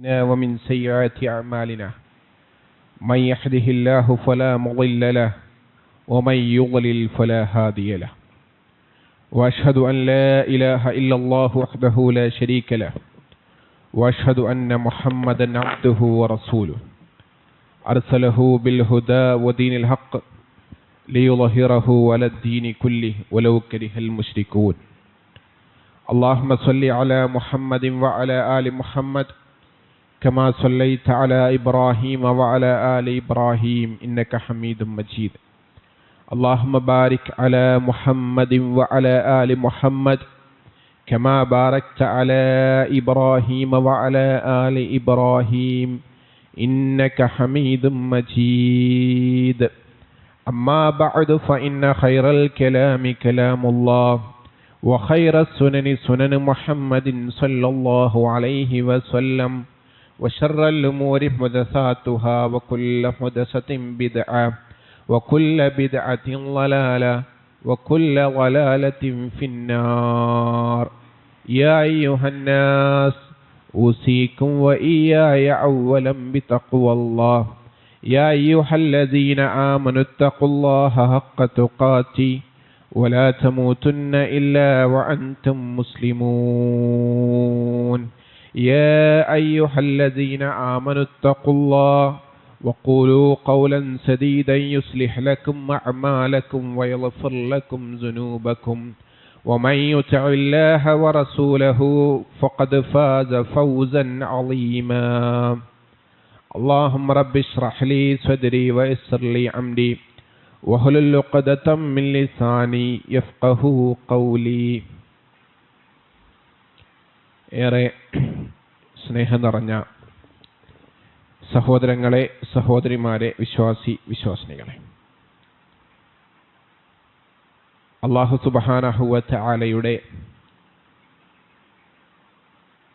ومن سيئات أعمالنا من يهده الله فلا مضل له ومن يضلل فلا هادي له وأشهد أن لا إله إلا الله وحده لا شريك له وأشهد أن محمدا عبده ورسوله أرسله بالهدى ودين الحق ليظهره على الدين كله ولو كره المشركون اللهم صل على محمد وعلى آل محمد كما صليت على إبراهيم وعلى آل إبراهيم إنك حميد مجيد اللهم بارك على محمد وعلى آل محمد كما باركت على إبراهيم وعلى آل إبراهيم إنك حميد مجيد أما بعد فإن خير الكلام كلام الله وخير السنن سنن محمد صلى الله عليه وسلم وشر الأمور محدثاتها وكل محدثة بدعة وكل بدعة ضلالة وكل ضلالة في النار يا أيها الناس أوصيكم وإياي أولا بتقوى الله يا أيها الذين آمنوا اتقوا الله حق تقاته ولا تموتن إلا وأنتم مسلمون يا أيها الذين آمنوا اتقوا الله وقولوا قولا سديدا يصلح لكم أعمالكم ويغفر لكم ذنوبكم ومن يطع الله ورسوله فقد فاز فوزا عظيما اللهم رب اشرح لي صدري ويسر لي أمري واحلل عقدة من لساني يفقهوا قولي. ഏറെ സ്നേഹം നിറഞ്ഞ സഹോദരങ്ങളെ, സഹോദരിമാരെ, വിശ്വാസിനികളെ, അല്ലാഹു സുബ്ഹാനഹു വ തആലയുടെ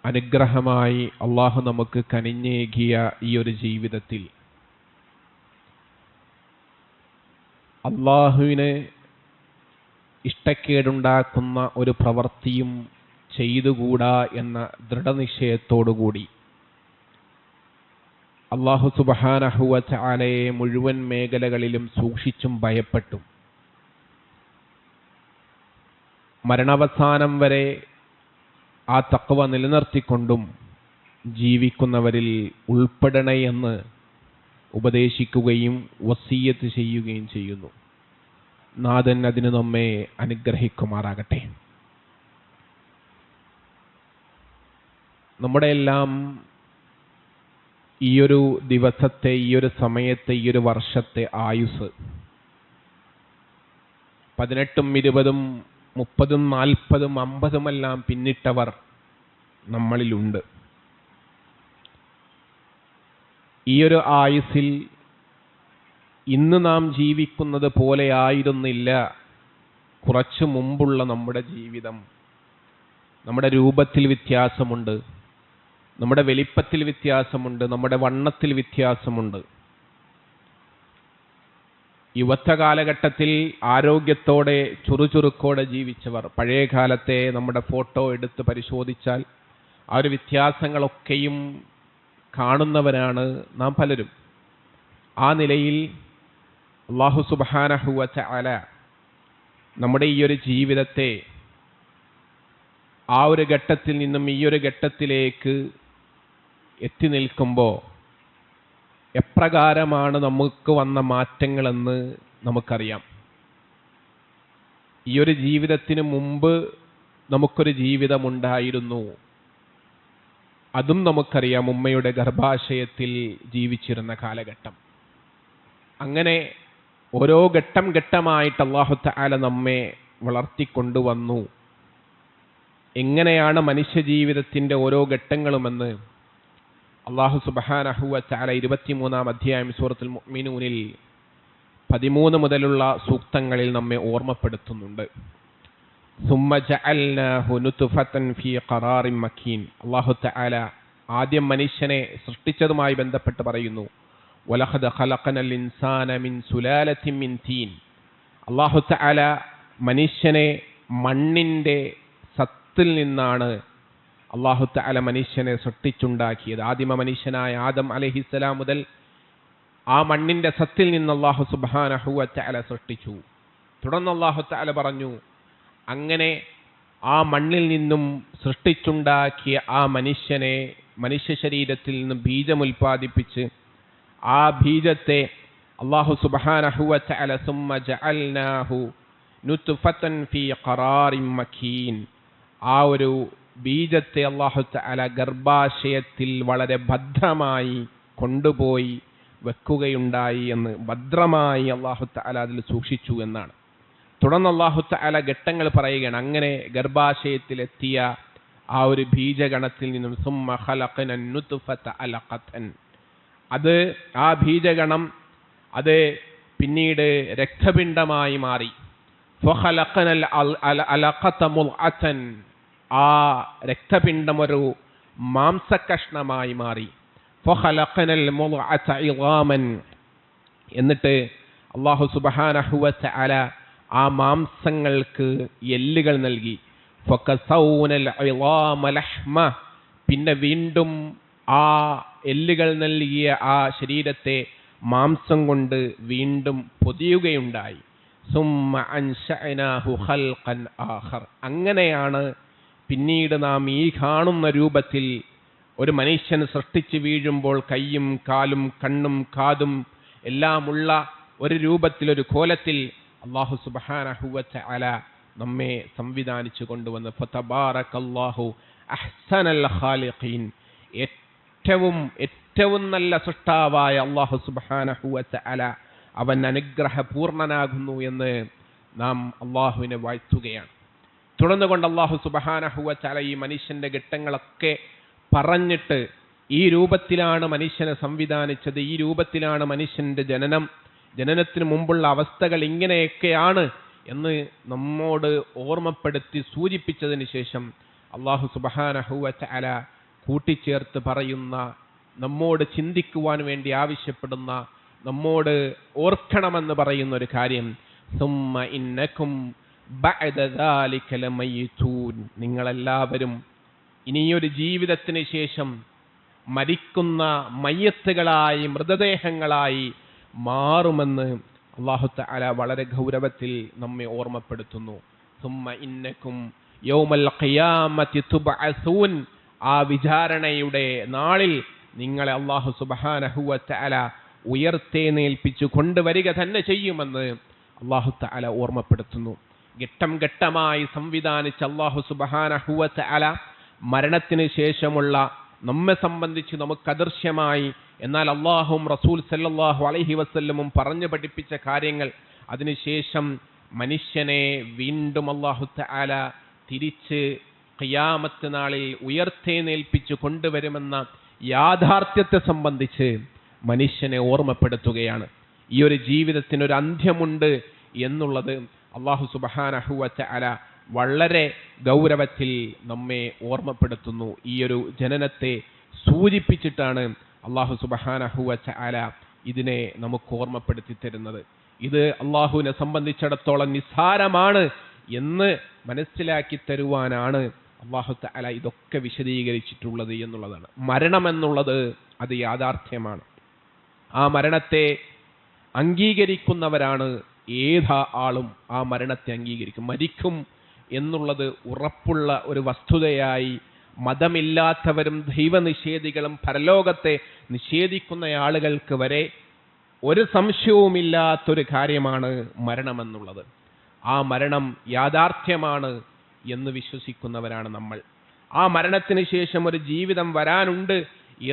അനുഗ്രഹമായി അല്ലാഹു നമുക്ക് കനിഞ്ഞേകിയ ഈ ഒരു ജീവിതത്തിൽ അല്ലാഹുവിന് ഇഷ്ടക്കേടുണ്ടാക്കുന്ന ഒരു പ്രവൃത്തിയും ചെയ്തുകൂടാ എന്ന ദൃഢനിശ്ചയത്തോടുകൂടി അല്ലാഹു സുബ്ഹാനഹു വ തആലയെ മുഴുവൻ മേഖലകളിലും സൂക്ഷിച്ചും ഭയപ്പെട്ടും മരണാവസാനം വരെ ആ തഖ്വ നിലനിർത്തിക്കൊണ്ടും ജീവിക്കുന്നവരിൽ ഉൾപ്പെടണേ എന്ന് ഉപദേശിക്കുകയും വസിയ്യത്ത് ചെയ്യുകയും ചെയ്യുന്നു. നാഥൻ അതിന് നമ്മെ അനുഗ്രഹിക്കുമാറാകട്ടെ. നമ്മുടെ എല്ലാം ഈയൊരു ദിവസത്തെ, ഈയൊരു സമയത്തെ, ഈയൊരു വർഷത്തെ ആയുസ് 18, 20, 30, 40, 50 പിന്നിട്ടവർ നമ്മളിലുണ്ട്. ഈയൊരു ആയുസ്സിൽ ഇന്ന് നാം ജീവിക്കുന്നത് പോലെ ആയിരുന്നില്ല കുറച്ചു മുമ്പുള്ള നമ്മുടെ ജീവിതം. നമ്മുടെ രൂപത്തിൽ വ്യത്യാസമുണ്ട്, നമ്മുടെ വലിപ്പത്തിൽ വ്യത്യാസമുണ്ട്, നമ്മുടെ വണ്ണത്തിൽ വ്യത്യാസമുണ്ട്. യുവത്വ കാലഘട്ടത്തിൽ ആരോഗ്യത്തോടെ ചുറുചുറുക്കോടെ ജീവിച്ചവർ പഴയ കാലത്തെ നമ്മുടെ ഫോട്ടോ എടുത്ത് പരിശോധിച്ചാൽ ആ ഒരു വ്യത്യാസങ്ങളൊക്കെയും കാണുന്നവരാണ് നാം പലരും. ആ നിലയിൽ അല്ലാഹു സുബ്ഹാനഹു വ തആല നമ്മുടെ ഈ ഒരു ജീവിതത്തെ ആ ഒരു ഘട്ടത്തിൽ നിന്നും ഈ ഒരു ഘട്ടത്തിലേക്ക് എത്തി നിൽക്കുമ്പോൾ എപ്രകാരമാണ് നമുക്ക് വന്ന മാറ്റങ്ങളെന്ന് നമുക്കറിയാം. ഈ ഒരു ജീവിതത്തിന് മുമ്പ് നമുക്കൊരു ജീവിതമുണ്ടായിരുന്നു, അതും നമുക്കറിയാം. ഉമ്മയുടെ ഗർഭാശയത്തിൽ ജീവിച്ചിരുന്ന കാലഘട്ടം. അങ്ങനെ ഓരോ ഘട്ടം ഘട്ടമായിട്ട് അല്ലാഹു തആല നമ്മെ വളർത്തിക്കൊണ്ടുവന്നു. എങ്ങനെയാണ് മനുഷ്യ ജീവിതത്തിൻ്റെ ഓരോ ഘട്ടങ്ങളുമെന്ന് അല്ലാഹു സുബ്ഹാനഹു വ തആല 23-ാം അധ്യായം സൂറത്തുൽ മുഅ്മിനൂനിൽ 13 മുതലുള്ള സൂക്തങ്ങളിൽ നമ്മെ ഓർമ്മപ്പെടുത്തുന്നുണ്ട്. സുമ്മ ജഅൽനാഹു നുത്ഫതൻ ഫീ ഖറാറിൻ മക്കീൻ. അല്ലാഹു തആല ആദ്യം മനുഷ്യനെ സൃഷ്ടിച്ചതുമായി ബന്ധപ്പെട്ട് പറയുന്നു, വലഖദ് ഖലഖനൽ ഇൻസാന മിൻ സുലാലത്തിൻ മിൻ തീൻ. അല്ലാഹു തആല മനുഷ്യനെ മണ്ണിൻ്റെ സത്തിൽ നിന്നാണ് അല്ലാഹു തആല മനുഷ്യനെ സൃഷ്ടിച്ചുണ്ടാക്കിയത്. ആദിമ മനുഷ്യനായ ആദം അലൈഹിസ്സലാം മുതൽ ആ മണ്ണിന്റെ സത്തിൽ നിന്ന് അല്ലാഹു സുബ്ഹാനഹു വ തആല സൃഷ്ടിച്ചു. തുടർന്ന് അല്ലാഹു തആല പറഞ്ഞു, അങ്ങനെ ആ മണ്ണിൽ നിന്നും സൃഷ്ടിച്ചുണ്ടാക്കിയ ആ മനുഷ്യനെ മനുഷ്യ ശരീരത്തിൽ നിന്നും ബീജം ഉൽപ്പാദിപ്പിച്ച് ആ ബീജത്തെ അല്ലാഹു സുബ്ഹാനഹു വ തആല സുമ്മ ജഅൽനാഹു നുത്ഫതൻ ഫീ ഖറാറിൻ മക്കീൻ, ആ ഒരു ബീജത്തെ അല്ലാഹു തആല ഗർഭാശയത്തിൽ വളരെ ഭദ്രമായി കൊണ്ടുപോയി വെക്കുകയുണ്ടായി എന്ന്, ഭദ്രമായി അല്ലാഹു തആല അതിൽ സൂക്ഷിച്ചു എന്നാണ്. തുടർന്ന് അല്ലാഹു തആല ഘട്ടങ്ങൾ പറയുകയാണ്. അങ്ങനെ ഗർഭാശയത്തിലെത്തിയ ആ ഒരു ബീജഗണത്തിൽ നിന്നും സുമ്മ ഖലഖന നുത്ഫത അലഖതൻ, അത് ആ ബീജഗണം അത് പിന്നീട് രക്തപിണ്ഡമായി മാറി. ഫഖലഖനൽ അലഖത മുൽഅതൻ, ആ രക്തപിണ്ഡം ഒരു മാംസകഷ്ണമായി മാറി. ഫഖലഖനൽ മുൽഅത ഇളാമൻ, എന്നിട്ട് അല്ലാഹു സുബ്ഹാനഹു വ തആല ആ മാംസങ്ങൾക്ക് എല്ലുകൾ നൽകി. ഫകസൗനൽ ഇളാമ ലഹ്മ, പിന്നെ വീണ്ടും ആ എല്ലുകൾ നൽകിയ ആ ശരീരത്തെ മാംസം കൊണ്ട് വീണ്ടും പൊതിയുകയുണ്ടായി. സുമ്മ അൻശഅനാഹു ഖൽഖൻ ആഖർ, അങ്ങനെയാണ് പിന്നീട് നാം ഈ കാണുന്ന രൂപത്തിൽ ഒരു മനുഷ്യൻ സൃഷ്ടിച്ച് വീഴുമ്പോൾ കൈയും കാലും കണ്ണും കാതും എല്ലാമുള്ള ഒരു രൂപത്തിൽ, ഒരു കോലത്തിൽ അല്ലാഹു സുബ്ഹാനഹു വ തആല നമ്മെ സംവിധാനിച്ചു കൊണ്ടുവന്ന് ഫതബാറകല്ലാഹു അഹ്സനൽ ഖാലിഖീൻ, ഏറ്റവും നല്ല സൃഷ്ടാവായ അല്ലാഹു സുബ്ഹാനഹു വ തആല അവൻ അനുഗ്രഹപൂർണനാകുന്നു എന്ന് നാം അല്ലാഹുവിനെ വാഴ്ത്തുകയാണ്. തുടർന്നുകൊണ്ട് അല്ലാഹു സുബ്ഹാനഹു വ തആല ഈ മനുഷ്യന്റെ ഘട്ടങ്ങളൊക്കെ പറഞ്ഞിട്ട്, ഈ രൂപത്തിലാണ് മനുഷ്യനെ സംവിധാനിച്ചത്, ഈ രൂപത്തിലാണ് മനുഷ്യന്റെ ജനനത്തിന് മുമ്പുള്ള അവസ്ഥകൾ ഇങ്ങനെയൊക്കെയാണ് എന്ന് നമ്മോട് ഓർമ്മപ്പെടുത്തി സൂചിപ്പിച്ചതിന് ശേഷം അല്ലാഹു സുബ്ഹാനഹു വ തആല കൂട്ടിച്ചേർത്ത് പറയുന്ന, നമ്മോട് ചിന്തിക്കുവാൻ വേണ്ടി ആവശ്യപ്പെടുന്ന, നമ്മോട് ഓർക്കണമെന്ന് പറയുന്ന ഒരു കാര്യം, സുമ്മ ഇന്നകും ബഅദ ദാലിക ലമയ്യിതൂൻ, നിങ്ങളെല്ലാവരും ഇനിയൊരു ജീവിതത്തിന് ശേഷം മരിക്കുന്ന മയ്യത്തുകളായി, മൃതദേഹങ്ങളായി മാറുമെന്ന് അല്ലാഹു തആല വളരെ ഗൗരവത്തിൽ നമ്മെ ഓർമ്മപ്പെടുത്തുന്നു. സുമ്മ ഇന്നകും യൗമൽ ഖിയാമത്തി തുബ്അസൂൻ, ആ വിചാരണയുടെ നാളിൽ നിങ്ങളെ അല്ലാഹു സുബ്ഹാനഹു വ തആല ഉയർത്തെഴുന്നേൽപ്പിച്ചു കൊണ്ടുവരിക തന്നെ ചെയ്യുമെന്ന് അല്ലാഹു തആല ഓർമ്മപ്പെടുത്തുന്നു. ഘട്ടം ഘട്ടമായി സംവിധാനിച്ച അല്ലാഹു സുബ്ഹാനഹു വ തആല മരണത്തിന് ശേഷമുള്ള നമ്മെ സംബന്ധിച്ച് നമുക്ക് അദൃശ്യമായി, എന്നാൽ അല്ലാഹുവും റസൂൽ സല്ലല്ലാഹു അലൈഹി വസല്ലമും പറഞ്ഞു പഠിപ്പിച്ച കാര്യങ്ങൾ, അതിനുശേഷം മനുഷ്യനെ വീണ്ടും അല്ലാഹു തആല തിരിച്ച് ഖിയാമത്ത് നാളിൽ ഉയർത്തെഴുന്നേൽപ്പിച്ചു കൊണ്ടുവരുമെന്ന യാഥാർത്ഥ്യത്തെ സംബന്ധിച്ച് മനുഷ്യനെ ഓർമ്മപ്പെടുത്തുകയാണ്. ഈ ഒരു ജീവിതത്തിനൊരു അന്ത്യമുണ്ട് എന്നുള്ളത് അല്ലാഹു സുബ്ഹാനഹു വ തആല വളരെ ഗൗരവത്തിൽ നമ്മെ ഓർമ്മപ്പെടുത്തുന്നു. ഈ ഒരു ജനനത്തെ സൂചിപ്പിച്ചിട്ടാണ് അല്ലാഹു സുബ്ഹാനഹു വ തആല ഇതിനെ നമുക്ക് ഓർമ്മപ്പെടുത്തി തരുന്നത്. ഇത് അല്ലാഹുവിനെ സംബന്ധിച്ചിടത്തോളം നിസ്സാരമാണ് എന്ന് മനസ്സിലാക്കി തരുവാനാണ് അല്ലാഹു തആല ഇതൊക്കെ വിശദീകരിച്ചിട്ടുള്ളത് എന്നുള്ളതാണ്. മരണമെന്നുള്ളത് അത് യാഥാർത്ഥ്യമാണ്. ആ മരണത്തെ അംഗീകരിക്കുന്നവരാണ് ഏതാ ആളും ആ മരണത്തെ അംഗീകരിക്കും. മരിക്കും എന്നുള്ളത് ഉറപ്പുള്ള ഒരു വസ്തുതയായി മതമില്ലാത്തവരും ദൈവനിഷേധികളും പരലോകത്തെ നിഷേധിക്കുന്ന ആളുകൾക്ക് വരെ ഒരു സംശയവുമില്ലാത്തൊരു കാര്യമാണ് മരണമെന്നുള്ളത്. ആ മരണം യാഥാർത്ഥ്യമാണ് എന്ന് വിശ്വസിക്കുന്നവരാണ് നമ്മൾ. ആ മരണത്തിന് ശേഷം ഒരു ജീവിതം വരാനുണ്ട്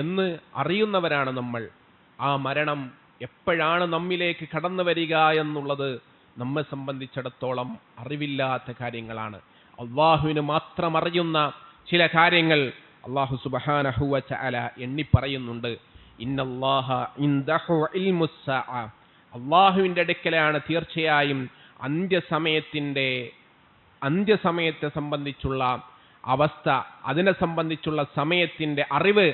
എന്ന് അറിയുന്നവരാണ് നമ്മൾ. ആ മരണം എപ്പോഴാണ് നമ്മിലേക്ക് കടന്നു വരിക എന്നുള്ളത് നമ്മെ സംബന്ധിച്ചിടത്തോളം അറിവില്ലാത്ത കാര്യങ്ങളാണ്. അള്ളാഹുവിന് മാത്രം അറിയുന്ന ചില കാര്യങ്ങൾ അല്ലാഹു സുബ്ഹാനഹു വ തആല എണ്ണി പറയുന്നുണ്ട്. ഇന്നല്ലാഹ ഇൻദഹു ഇൽമുസ്സാഅ, അള്ളാഹുവിൻ്റെ അടുക്കലാണ് തീർച്ചയായും അന്ത്യസമയത്തെ സംബന്ധിച്ചുള്ള അവസ്ഥ, അതിനെ സംബന്ധിച്ചുള്ള സമയത്തിൻ്റെ അറിവ്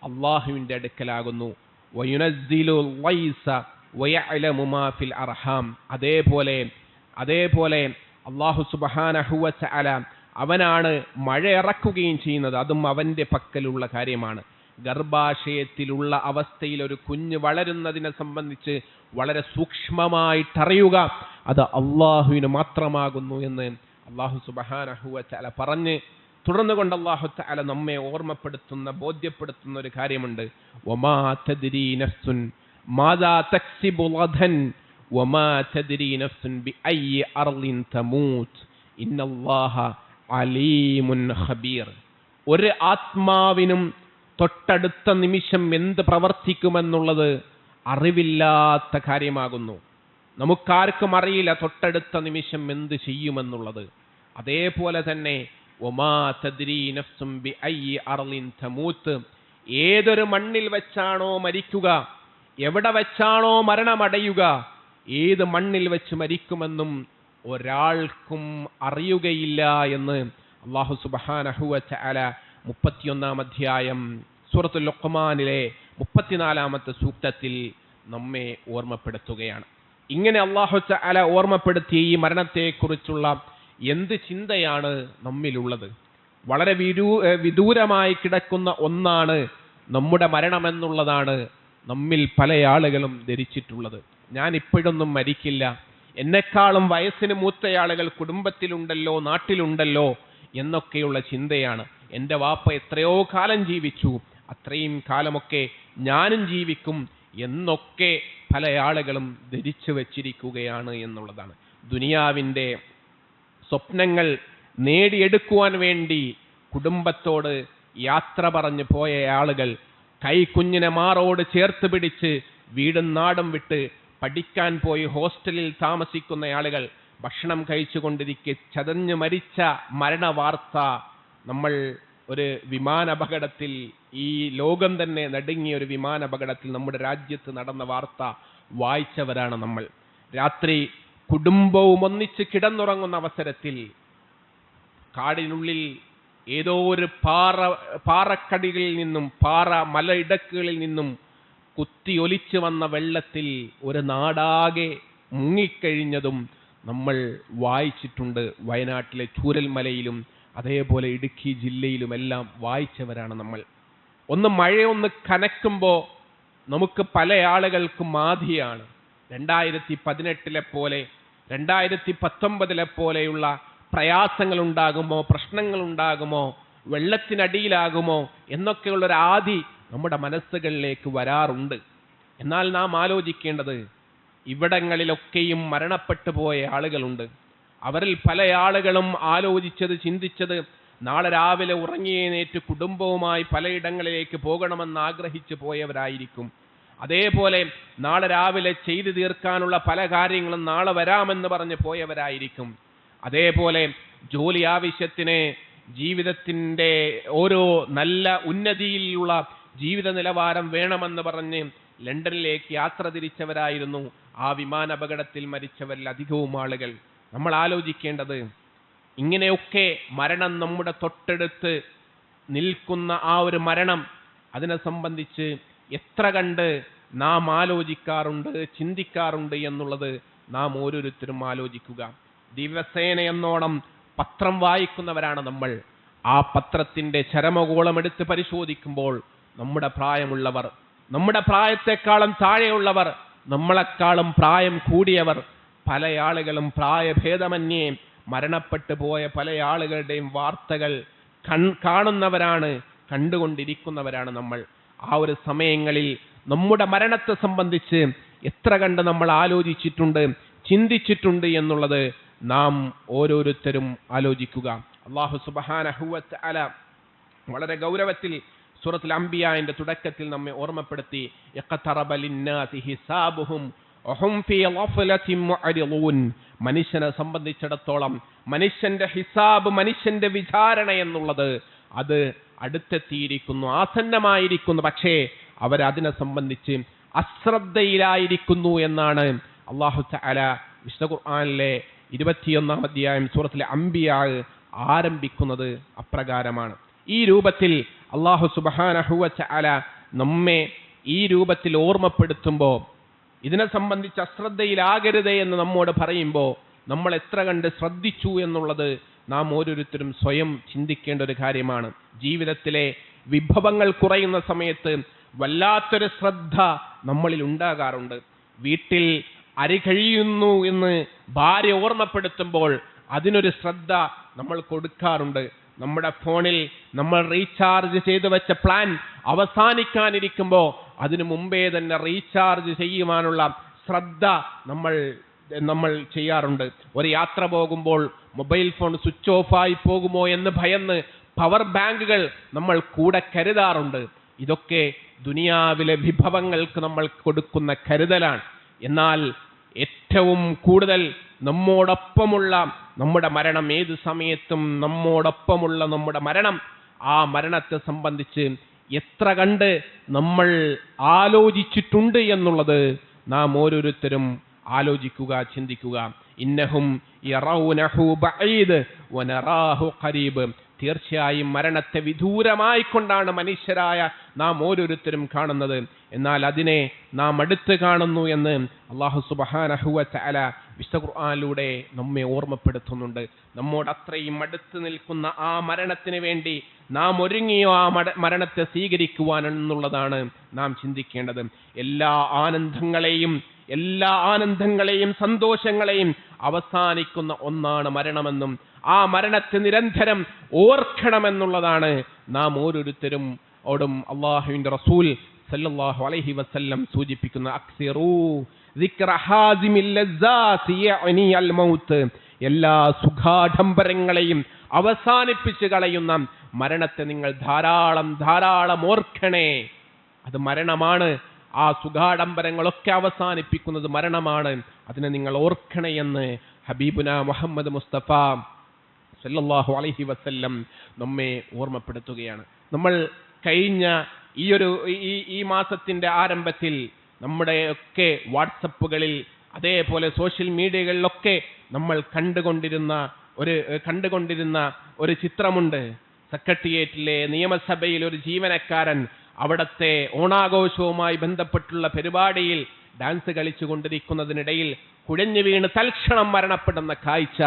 അള്ളാഹുവിൻ്റെ അടുക്കലാകുന്നു. വയുനസ്സിലു വൈസ വയഅലമു മാ ഫിൽ അർഹാം, അതേപോലെ അല്ലാഹു സുബ്ഹാനഹു വ തആല അവനാണ് മഴ ഇറക്കുകയും ചെയ്യുന്നത്. അതും അവൻ്റെ പക്കലുള്ള കാര്യമാണ്. ഗർഭാശയത്തിലുള്ള അവസ്ഥയിൽ ഒരു കുഞ്ഞ് വളരുന്നതിനെ സംബന്ധിച്ച് വളരെ സൂക്ഷ്മമായിട്ടറിയുക അത് അള്ളാഹുവിന് മാത്രമാകുന്നു എന്ന് അള്ളാഹു സുബ്ഹാനഹു വ തആല പറഞ്ഞ് തുടർന്ന് കൊണ്ട് അള്ളാഹു തആല നമ്മെ ബോധ്യപ്പെടുത്തുന്ന ഒരു കാര്യമുണ്ട്. വമാ തദ്രീ നഫ്സുൻ മാദാ തക്സിബു ഗദൻ വമാ തദ്രീ നഫ്സുൻ ബിഅയ്യി അർളിൻ തമൂത് ഇന്നല്ലാഹ അലീമുൻ ഖബീർ. ഒരു ആത്മാവിനും തൊട്ടടുത്ത നിമിഷം എന്ത് പ്രവർത്തിക്കുമെന്നുള്ളത് അറിവില്ലാത്ത കാര്യമാകുന്നു. നമുക്കാർക്കും അറിയില്ല തൊട്ടടുത്ത നിമിഷം എന്ത് ചെയ്യുമെന്നുള്ളത്. അതേപോലെ തന്നെ വമാ തദ്രീ നഫ്സും ബിഅയ്യി അർളിൻ തമൂത്ത്, ഏതൊരു മണ്ണിൽ വെച്ചാണോ മരിക്കുക, എവിടെ വെച്ചാണോ മരണമടയുക, ഏത് മണ്ണിൽ വെച്ച് മരിക്കുമെന്നും ഒരാൾക്കും അറിയുകയില്ല എന്ന് അല്ലാഹു സുബ്ഹാനഹു വ തആല 31-ാം അധ്യായം സൂറത്തുൽ ലുഖ്മാനിലെ 34-ാമത്തെ സൂക്തത്തിൽ നമ്മെ ഓർമ്മപ്പെടുത്തുകയാണ്. ഇങ്ങനെ അല്ലാഹു തആല ഓർമ്മപ്പെടുത്തിയ ഈ മരണത്തെക്കുറിച്ചുള്ള എന്ത് ചിന്തയാണ് നമ്മിലുള്ളത്? വളരെ വിദൂരമായി കിടക്കുന്ന ഒന്നാണ് നമ്മുടെ മരണമെന്നുള്ളതാണ് നമ്മിൽ പല ആളുകളും ധരിച്ചിട്ടുള്ളത്. ഞാൻ ഇപ്പോഴൊന്നും മരിക്കില്ല, എന്നെക്കാളും വയസ്സിന് മൂത്തയാളുകൾ കുടുംബത്തിലുണ്ടല്ലോ, നാട്ടിലുണ്ടല്ലോ എന്നൊക്കെയുള്ള ചിന്തയാണ്. എൻ്റെ വാപ്പ എത്രയോ കാലം ജീവിച്ചു, അത്രയും കാലമൊക്കെ ഞാനും ജീവിക്കും എന്നൊക്കെ പല ആളുകളും ധരിച്ചു വച്ചിരിക്കുകയാണ് എന്നുള്ളതാണ്. ദുനിയാവിൻ്റെ സ്വപ്നങ്ങൾ നേടിയെടുക്കുവാൻ വേണ്ടി കുടുംബത്തോട് യാത്ര പറഞ്ഞു പോയ ആളുകൾ, കൈക്കുഞ്ഞിനെ മാറോട് ചേർത്ത് പിടിച്ച് വീടും നാടും വിട്ട് പഠിക്കാൻ പോയി ഹോസ്റ്റലിൽ താമസിക്കുന്ന ആളുകൾ, ഭക്ഷണം കഴിച്ചുകൊണ്ടിരിക്കെ ചതഞ്ഞു മരിച്ച മരണവാർത്ത, നമ്മൾ ഒരു വിമാനാപകടത്തിൽ, ഈ ലോകം തന്നെ നടുങ്ങിയ ഒരു വിമാനാപകടത്തിൽ നമ്മുടെ രാജ്യത്ത് നടന്ന വാർത്ത വായിച്ചവരാണ് നമ്മൾ. രാത്രി കുടുംബവും ഒന്നിച്ച് കിടന്നുറങ്ങുന്ന അവസരത്തിൽ കാടിനുള്ളിൽ ഏതോ ഒരു പാറക്കടികളിൽ നിന്നും, മലയിടുക്കുകളിൽ നിന്നും കുത്തി ഒലിച്ചു വന്ന വെള്ളത്തിൽ ഒരു നാടാകെ മുങ്ങിക്കഴിഞ്ഞതും നമ്മൾ വായിച്ചിട്ടുണ്ട്. വയനാട്ടിലെ ചൂരൽമലയിലും അതേപോലെ ഇടുക്കി ജില്ലയിലുമെല്ലാം വായിച്ചവരാണ് നമ്മൾ. മഴയൊന്ന് കനക്കുമ്പോൾ നമുക്ക് പല ആളുകൾക്കും ആധിയാണ്. 2018 പോലെ 2019 പോലെയുള്ള പ്രയാസങ്ങളുണ്ടാകുമോ, പ്രശ്നങ്ങളുണ്ടാകുമോ, വെള്ളത്തിനടിയിലാകുമോ എന്നൊക്കെയുള്ളൊരു ആധി നമ്മുടെ മനസ്സുകളിലേക്ക് വരാറുണ്ട്. എന്നാൽ നാം ആലോചിക്കേണ്ടത്, ഇവിടങ്ങളിലൊക്കെയും മരണപ്പെട്ടു പോയ ആളുകളുണ്ട്. അവരിൽ പല ആളുകളും ആലോചിച്ചത്, ചിന്തിച്ചത്, നാളെ രാവിലെ ഉറങ്ങിയേനേറ്റ് കുടുംബവുമായി പലയിടങ്ങളിലേക്ക് പോകണമെന്ന് ആഗ്രഹിച്ചു പോയവരായിരിക്കും. അതേപോലെ നാളെ രാവിലെ ചെയ്തു തീർക്കാനുള്ള പല കാര്യങ്ങളും നാളെ വരാമെന്ന് പറഞ്ഞ് പോയവരായിരിക്കും. അതേപോലെ ജോലി ആവശ്യത്തിന്, ജീവിതത്തിൻ്റെ ഓരോ നല്ല ഉന്നതിയിലുള്ള ജീവിത നിലവാരം വേണമെന്ന് പറഞ്ഞ് ലണ്ടനിലേക്ക് യാത്ര തിരിച്ചവരായിരുന്നു ആ വിമാനാപകടത്തിൽ മരിച്ചവരിൽ അധികവും ആളുകൾ. നമ്മൾ ആലോചിക്കേണ്ടത്, ഇങ്ങനെയൊക്കെ മരണം നമ്മുടെ തൊട്ടടുത്ത് നിൽക്കുന്ന ആ ഒരു മരണം, അതിനെ സംബന്ധിച്ച് എത്ര കണ്ട് നാം ആലോചിക്കാറുണ്ട്, ചിന്തിക്കാറുണ്ട് എന്നുള്ളത് നാം ഓരോരുത്തരും ആലോചിക്കുക. ദിവസേന എന്നോണം പത്രം വായിക്കുന്നവരാണ് നമ്മൾ. ആ പത്രത്തിൻ്റെ ചരമകോളം എടുത്ത് പരിശോധിക്കുമ്പോൾ നമ്മുടെ പ്രായമുള്ളവർ, നമ്മുടെ പ്രായത്തെക്കാളും താഴെയുള്ളവർ, നമ്മളെക്കാളും പ്രായം കൂടിയവർ, പല ആളുകളും പ്രായഭേദമന്യേ മരണപ്പെട്ടു പോയ പല ആളുകളുടെയും വാർത്തകൾ കാണുന്നവരാണ്, കണ്ടുകൊണ്ടിരിക്കുന്നവരാണ് നമ്മൾ. ആ ഒരു സമയങ്ങളിൽ നമ്മുടെ മരണത്തെ സംബന്ധിച്ച് എത്ര കണ്ട് നമ്മൾ ആലോചിച്ചിട്ടുണ്ട്, ചിന്തിച്ചിട്ടുണ്ട് എന്നുള്ളത് നാം ഓരോരുത്തരും ആലോചിക്കുക. അല്ലാഹു സുബ്ഹാനഹു വ തആല വളരെ ഗൗരവത്തിൽ സൂറത്തുൽ അംബിയാന്റെ തുടക്കത്തിൽ നമ്മെ ഓർമ്മപ്പെടുത്തി, ഇഖ്തറബ ലിന്നാസി ഹിസാബുഹും വഹും ഫീ ഗഫലത്തിൻ മുഅരിദൂൻ. മനുഷ്യനെ സംബന്ധിച്ചിടത്തോളം മനുഷ്യന്റെ ഹിസാബ്, മനുഷ്യന്റെ വിചാരണ എന്നുള്ളത് അത് അടുത്തെത്തിയിരിക്കുന്നു, ആസന്നമായിരിക്കുന്നു. പക്ഷേ അവരതിനെ സംബന്ധിച്ച് അശ്രദ്ധയിലായിരിക്കുന്നു എന്നാണ് അല്ലാഹു തആല വിശുദ്ധ ഖുർആനിലെ 21-ാം അധ്യായം സൂറത്തുൽ അംബിയാ ആരംഭിക്കുന്നത് അപ്രകാരമാണ്. ഈ രൂപത്തിൽ അല്ലാഹു സുബ്ഹാനഹു വ തആല നമ്മെ ഈ രൂപത്തിൽ ഓർമ്മപ്പെടുത്തുമ്പോൾ, ഇതിനെ സംബന്ധിച്ച് അശ്രദ്ധയിലാകരുതേ എന്ന് നമ്മോട് പറയുമ്പോൾ നമ്മൾ എത്ര കണ്ട് ശ്രദ്ധിച്ചു എന്നുള്ളത് നാം ഓരോരുത്തരും സ്വയം ചിന്തിക്കേണ്ട ഒരു കാര്യമാണ്. ജീവിതത്തിലെ വിഭവങ്ങൾ കുറയുന്ന സമയത്ത് വല്ലാത്തൊരു ശ്രദ്ധ നമ്മളിൽ ഉണ്ടാകാറുണ്ട്. വീട്ടിൽ അരി കഴിയുന്നു എന്ന് ഭാര്യ ഓർമ്മപ്പെടുത്തുമ്പോൾ അതിനൊരു ശ്രദ്ധ നമ്മൾ കൊടുക്കാറുണ്ട്. നമ്മുടെ ഫോണിൽ നമ്മൾ റീചാർജ് ചെയ്തു വെച്ച പ്ലാൻ അവസാനിക്കാനിരിക്കുമ്പോൾ അതിനു മുമ്പേ തന്നെ റീചാർജ് ചെയ്യുവാനുള്ള ശ്രദ്ധ നമ്മൾ ചെയ്യാറുണ്ട്. ഒരു യാത്ര പോകുമ്പോൾ മൊബൈൽ ഫോൺ സ്വിച്ച് ഓഫായി പോകുമോ എന്ന് ഭയന്ന് പവർ ബാങ്കുകൾ നമ്മൾ കൂടെ കരുതാറുണ്ട്. ഇതൊക്കെ ദുനിയാവിലെ വിഭവങ്ങൾക്ക് നമ്മൾ കൊടുക്കുന്ന കരുതലാണ്. എന്നാൽ ഏറ്റവും കൂടുതൽ നമ്മോടൊപ്പമുള്ള നമ്മുടെ മരണം, ഏത് സമയത്തും നമ്മോടൊപ്പമുള്ള നമ്മുടെ മരണം, ആ മരണത്തെ സംബന്ധിച്ച് എത്ര കണ്ട് നമ്മൾ ആലോചിച്ചിട്ടുണ്ട് എന്നുള്ളത് നാം ഓരോരുത്തരും ആലോചിക്കുക, ചിന്തിക്കുക. ഇന്നഹും യറൗനഹു ബഈദ് വനറാഹു ഖരീബ്. തീർച്ചയായും മരണത്തെ വിദൂരമായിക്കൊണ്ടാണ് മനുഷ്യരായ നാം ഓരോരുത്തരും കാണുന്നത്. എന്നാൽ അതിനെ നാം അടുത്ത് കാണുന്നു എന്ന് അല്ലാഹു സുബ്ഹാനഹു വ തആല വിശുദ്ധ ഖുർആനിലൂടെ നമ്മെ ഓർമ്മപ്പെടുത്തുന്നുണ്ട്. നമ്മോട് അത്രയും അടുത്ത് നിൽക്കുന്ന ആ മരണത്തിന് വേണ്ടി നാം ഒരുങ്ങിയോ ആ മരണത്തെ സ്വീകരിക്കുവാൻ എന്നുള്ളതാണ് നാം ചിന്തിക്കേണ്ടത്. എല്ലാ ആനന്ദങ്ങളെയും സന്തോഷങ്ങളെയും അവസാനിക്കുന്ന ഒന്നാണ് മരണമെന്നും ആ മരണത്തെ നിരന്തരം ഓർക്കണമെന്നുള്ളതാണ് നാം ഓരോരുത്തരും ഓടും അല്ലാഹുവിന്റെ റസൂൽ സല്ലല്ലാഹു അലൈഹി വസല്ലം സൂചിപ്പിക്കുന്ന അക്സിറൂ ദിക്റ ഹാസിമിൽ ലസ്സാത്തി യഅനി അൽ മൗത്ത്. എല്ലാ സുഖാഡംബരങ്ങളെയും അവസാനിപ്പിച്ച് കളയുന്ന മരണത്തെ നിങ്ങൾ ധാരാളം ഓർക്കണേ. അത് മരണമാണ്. ആ സുഖാഡംബരങ്ങളൊക്കെ അവസാനിപ്പിക്കുന്നത് മരണമാണ്. അതിനെ നിങ്ങൾ ഓർക്കണേ എന്ന് ഹബീബുന മുഹമ്മദ് മുസ്തഫ സല്ലല്ലാഹു അലൈഹി വസല്ലം നമ്മെ ഓർമ്മപ്പെടുത്തുകയാണ്. നമ്മൾ കഴിഞ്ഞ ഈ മാസത്തിന്റെ ആരംഭത്തിൽ നമ്മുടെ ഒക്കെ വാട്സപ്പുകളിൽ അതേപോലെ സോഷ്യൽ മീഡിയകളിലൊക്കെ നമ്മൾ കണ്ടുകൊണ്ടിരുന്ന ഒരു ചിത്രമുണ്ട്. സെക്രട്ടേറിയറ്റിലെ നിയമസഭയിൽ ഒരു ജീവനക്കാരൻ അവിടത്തെ ഓണാഘോഷവുമായി ബന്ധപ്പെട്ടുള്ള പരിപാടിയിൽ ഡാൻസ് കളിച്ചു കൊണ്ടിരിക്കുന്നതിനിടയിൽ കുഴഞ്ഞു വീണ് തൽക്ഷണം മരണപ്പെടുന്ന കാഴ്ച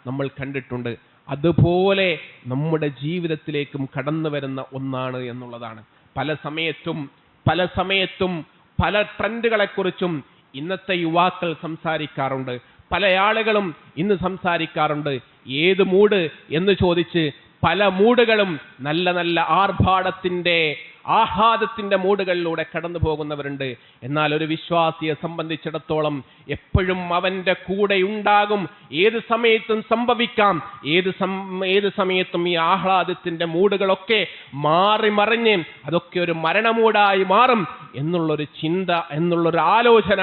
നമ്മൾ കണ്ടിട്ടുണ്ട്. അതുപോലെ നമ്മുടെ ജീവിതത്തിലേക്കും കടന്നു വരുന്ന ഒന്നാണ് എന്നുള്ളതാണ്. പല സമയത്തും പല ട്രെൻഡുകളെക്കുറിച്ചും ഇന്നത്തെ യുവാക്കൾ സംസാരിക്കാറുണ്ട്. പല ആളുകളും ഇന്ന് സംസാരിക്കാറുണ്ട്. ഏത് മൂഡ് എന്ന് ചോദിച്ച് പല മൂഡുകളും നല്ല ആഹ്ലാദത്തിന്റെ മൂഡുകളിലൂടെ കടന്നു പോകുന്നവരുണ്ട്. എന്നാൽ ഒരു വിശ്വാസിയെ സംബന്ധിച്ചിടത്തോളം എപ്പോഴും അവന്റെ കൂടെ ഉണ്ടാകും. ഏത് സമയത്തും സംഭവിക്കാം. ഏത് സമയത്തും ഈ ആഹ്ലാദത്തിന്റെ മൂഡുകളൊക്കെ മറിഞ്ഞ് അതൊക്കെ ഒരു മരണമൂടായി മാറും എന്നുള്ളൊരു ചിന്ത, എന്നുള്ളൊരു ആലോചന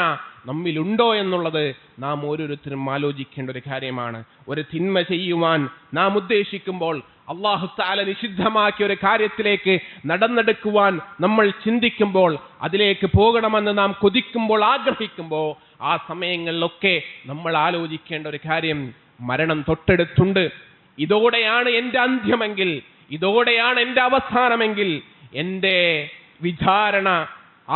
നമ്മിലുണ്ടോ എന്നുള്ളത് നാം ഓരോരുത്തരും ആലോചിക്കേണ്ട ഒരു കാര്യമാണ്. ഒരു തിന്മ ചെയ്യുവാൻ നാം ഉദ്ദേശിക്കുമ്പോൾ, അല്ലാഹു തആല നിഷിദ്ധമാക്കിയ ഒരു കാര്യത്തിലേക്ക് നടന്നെടുക്കുവാൻ നമ്മൾ ചിന്തിക്കുമ്പോൾ, അതിലേക്ക് പോകണമെന്ന് നാം കൊതിക്കുമ്പോൾ, ആഗ്രഹിക്കുമ്പോൾ, ആ സമയങ്ങളിലൊക്കെ നമ്മൾ ആലോചിക്കേണ്ട ഒരു കാര്യം, മരണം തൊട്ടടുത്തുണ്ട്. ഇതോടെയാണ് എൻ്റെ അന്ത്യമെങ്കിൽ, ഇതോടെയാണ് എൻ്റെ അവസാനമെങ്കിൽ, എൻ്റെ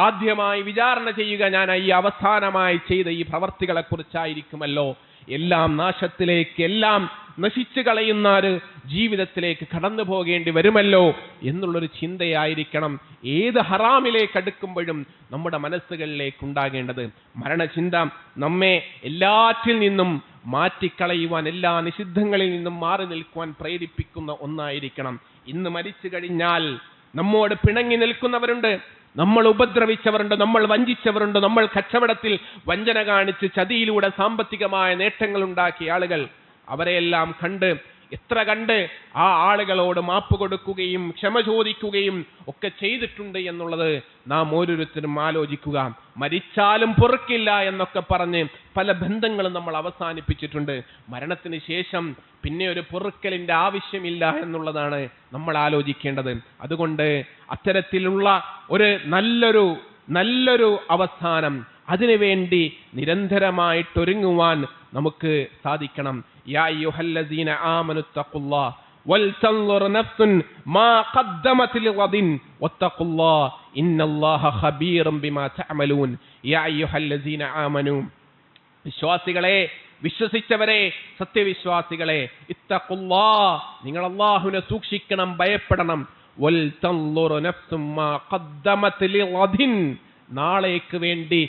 ആദ്യമായി വിചാരണ ചെയ്യുക ഞാൻ ഈ അവസാനമായി ചെയ്ത ഈ പ്രവർത്തികളെ കുറിച്ചായിരിക്കുമല്ലോ. എല്ലാം നാശത്തിലേക്ക്, എല്ലാം നശിച്ചു കളയുന്ന ഒരു ജീവിതത്തിലേക്ക് കടന്നു പോകേണ്ടി വരുമല്ലോ എന്നുള്ളൊരു ചിന്തയായിരിക്കണം ഏത് ഹറാമിലേക്ക് അടുക്കുമ്പോഴും നമ്മുടെ മനസ്സുകളിലേക്ക് ഉണ്ടാകേണ്ടത്. മരണചിന്ത നമ്മെ എല്ലാറ്റിൽ നിന്നും മാറ്റിക്കളയുവാൻ, എല്ലാ നിഷിദ്ധങ്ങളിൽ നിന്നും മാറി നിൽക്കുവാൻ പ്രേരിപ്പിക്കുന്ന ഒന്നായിരിക്കണം. ഇന്ന് മരിച്ചു കഴിഞ്ഞാൽ നമ്മോട് പിണങ്ങി നിൽക്കുന്നവരുണ്ട്, നമ്മൾ ഉപദ്രവിച്ചവരുണ്ട്, നമ്മൾ വഞ്ചിച്ചവരുണ്ട്, നമ്മൾ കച്ചവടത്തിൽ വഞ്ചന കാണിച്ച് ചതിയിലൂടെ സാമ്പത്തികമായ നേട്ടങ്ങൾ ഉണ്ടാക്കിയ ആളുകൾ, അവരെയെല്ലാം എത്ര കണ്ട് ആ ആളുകളോട് മാപ്പ് കൊടുക്കുകയും ക്ഷമ ചോദിക്കുകയും ഒക്കെ ചെയ്തിട്ടുണ്ട് എന്നുള്ളത് നാം ഓരോരുത്തരും ആലോചിക്കുക. മരിച്ചാലും പൊറുക്കില്ല എന്നൊക്കെ പറഞ്ഞ് പല ബന്ധങ്ങളും നമ്മൾ അവസാനിപ്പിച്ചിട്ടുണ്ട്. മരണത്തിന് ശേഷം പിന്നെ ഒരു പൊറുക്കലിന്റെ ആവശ്യമില്ല എന്നുള്ളതാണ് നമ്മൾ ആലോചിക്കേണ്ടത്. അതുകൊണ്ട് അത്തരത്തിലുള്ള ഒരു നല്ലൊരു അവസാനം, അതിനുവേണ്ടി നിരന്തരമായിട്ടൊരുങ്ങുവാൻ നമുക്ക് സാധിക്കണം. യാ അയ്യുഹല്ലദീന ആമനുത്തഖുല്ലാഹ വൽതൻദുർ നഫ്സുൻ മാ ഖദ്ദമത് ലിഗദിൻ വത്തഖുല്ലാഹ ഇന്നല്ലാഹ ഖബീറും ബിമാ തഅമലൂൻ. യാ അയ്യുഹല്ലദീന ആമനു, വിശ്വാസികളെ വിശ്വസിച്ചവരെ, സത്യവിശ്വാസികളെ, ഇത്തഖുല്ലാഹ്, നിങ്ങൾ അല്ലാഹുവിനെ സൂക്ഷിക്കണം, ഭയപ്പെടണം. വൽ തൻളുറു നഫ്സും മാ ഖദ്ദമത് ലിഗദിൻ, നാളേക്ക് വേണ്ടി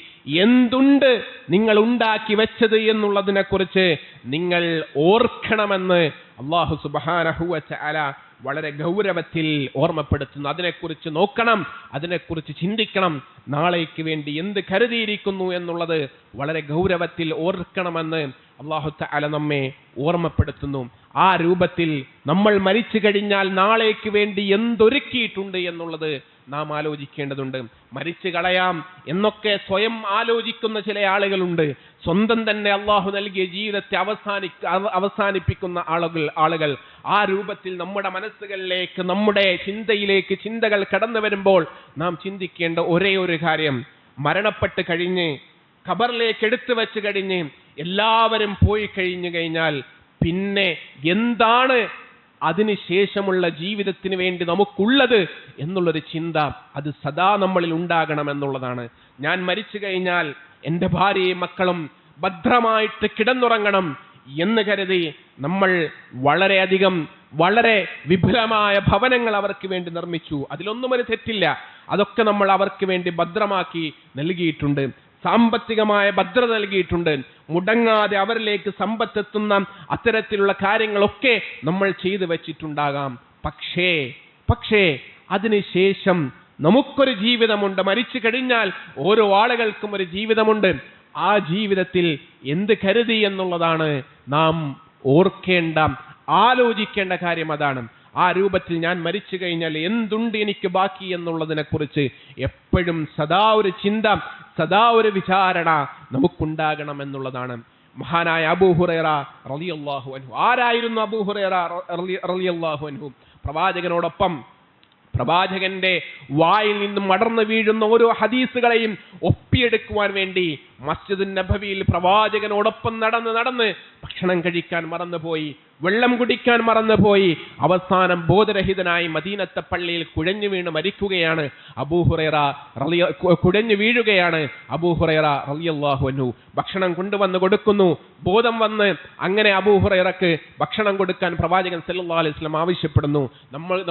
എന്തുണ്ട് നിങ്ങൾ ഉണ്ടാക്കി വെച്ചത് എന്നുള്ളതിനെ കുറിച്ച് നിങ്ങൾ ഓർക്കണമെന്ന് അല്ലാഹു സുബ്ഹാനഹു വ തആല വളരെ ഗൗരവത്തിൽ ഓർമ്മപ്പെടുത്തുന്നു. അതിനെക്കുറിച്ച് നോക്കണം, അതിനെക്കുറിച്ച് ചിന്തിക്കണം. നാളേക്ക് വേണ്ടി എന്ത് കരുതിയിരിക്കുന്നു എന്നുള്ളത് വളരെ ഗൗരവത്തിൽ ഓർക്കണമെന്ന് അല്ലാഹു തആല നമ്മെ ഓർമ്മപ്പെടുത്തുന്നു. ആ രൂപത്തിൽ നമ്മൾ മരിച്ചു കഴിഞ്ഞാൽ നാളേക്ക് വേണ്ടി എന്തൊരുക്കിയിട്ടുണ്ട് എന്നുള്ളത് നാം ആലോചിക്കേണ്ടതുണ്ട്. മരിച്ചു കളയാം എന്നൊക്കെ സ്വയം ആലോചിക്കുന്ന ചില ആളുകളുണ്ട്. സ്വന്തം തന്നെ അള്ളാഹു നൽകിയ ജീവിതത്തെ അവസാനിപ്പിക്കുന്ന ആളുകൾ ആ രൂപത്തിൽ നമ്മുടെ മനസ്സുകളിലേക്ക്, നമ്മുടെ ചിന്തയിലേക്ക് ചിന്തകൾ കടന്നു വരുമ്പോൾ നാം ചിന്തിക്കേണ്ട ഒരേ ഒരു കാര്യം, മരണപ്പെട്ട് കഴിഞ്ഞ് ഖബറിലേക്ക് എടുത്തു വെച്ച് കഴിഞ്ഞ് എല്ലാവരും പോയി കഴിഞ്ഞാൽ പിന്നെ എന്താണ് അതിനുശേഷമുള്ള ജീവിതത്തിന് വേണ്ടി നമുക്കുള്ളത് എന്നുള്ളൊരു ചിന്ത അത് സദാ നമ്മളിൽ ഉണ്ടാകണമെന്നുള്ളതാണ്. ഞാൻ മരിച്ചു കഴിഞ്ഞാൽ എൻ്റെ ഭാര്യയും മക്കളും ഭദ്രമായിട്ട് കിടന്നുറങ്ങണം എന്ന് കരുതി നമ്മൾ വളരെ വിപുലമായ ഭവനങ്ങൾ അവർക്ക് വേണ്ടി നിർമ്മിച്ചു. അതിലൊന്നും ഒരു തെറ്റില്ല. അതൊക്കെ നമ്മൾ അവർക്ക് വേണ്ടി ഭദ്രമാക്കി നൽകിയിട്ടുണ്ട്. സാമ്പത്തികമായ ഭദ്രത നൽകിയിട്ടുണ്ട്. മുടങ്ങാതെ അവരിലേക്ക് സമ്പത്തെത്തുന്ന അത്തരത്തിലുള്ള കാര്യങ്ങളൊക്കെ നമ്മൾ ചെയ്തു വെച്ചിട്ടുണ്ടാകാം. പക്ഷേ അതിനുശേഷം നമുക്കൊരു ജീവിതമുണ്ട്. മരിച്ചു കഴിഞ്ഞാൽ ഓരോ ആളുകൾക്കും ഒരു ജീവിതമുണ്ട്. ആ ജീവിതത്തിൽ എന്ത് കരുതി എന്നുള്ളതാണ് നാം ഓർക്കേണ്ട, ആലോചിക്കേണ്ട കാര്യം. അതാണ് ആ രൂപത്തിൽ ഞാൻ മരിച്ചു കഴിഞ്ഞാൽ എന്തുണ്ട് എനിക്ക് ബാക്കി എന്നുള്ളതിനെ കുറിച്ച് എപ്പോഴും സദാ ഒരു ചിന്ത, സദാ ഒരു വിചാരണ നമുക്കുണ്ടാകണം എന്നുള്ളതാണ്. മഹാനായ അബൂ ഹുറൈറ റളിയല്ലാഹു അൻഹു, ആരായിരുന്നു അബൂ ഹുറൈറ റളിയല്ലാഹു അൻഹു? പ്രവാചകനോടൊപ്പം പ്രവാചകന്റെ വായിൽ നിന്നും അടർന്നു വീഴുന്ന ഓരോ ഹദീസുകളെയും ഒപ്പിയെടുക്കുവാൻ വേണ്ടി മസ്ജിദുൻ നബവിയിൽ പ്രവാചകനോടൊപ്പം നടന്ന് ഭക്ഷണം കഴിക്കാൻ മറന്നുപോയി, വെള്ളം കുടിക്കാൻ മറന്നുപോയി. അവസാനം ബോധരഹിതനായി മദീനത്തെ പള്ളിയിൽ കുഴഞ്ഞു വീണ് മരിക്കുകയാണ് അബൂ ഹുറൈറ കുഴഞ്ഞു വീഴുകയാണ് അബൂ ഹുറൈറ റളിയല്ലാഹു അൻഹു. ഭക്ഷണം കൊണ്ടുവന്ന് കൊടുക്കുന്നു, ബോധം വന്ന് അങ്ങനെ അബൂ ഹുറൈറക്ക് ഭക്ഷണം കൊടുക്കാൻ പ്രവാചകൻ സല്ലല്ലാഹു അലൈഹി വസല്ലം ആവശ്യപ്പെടുന്നു.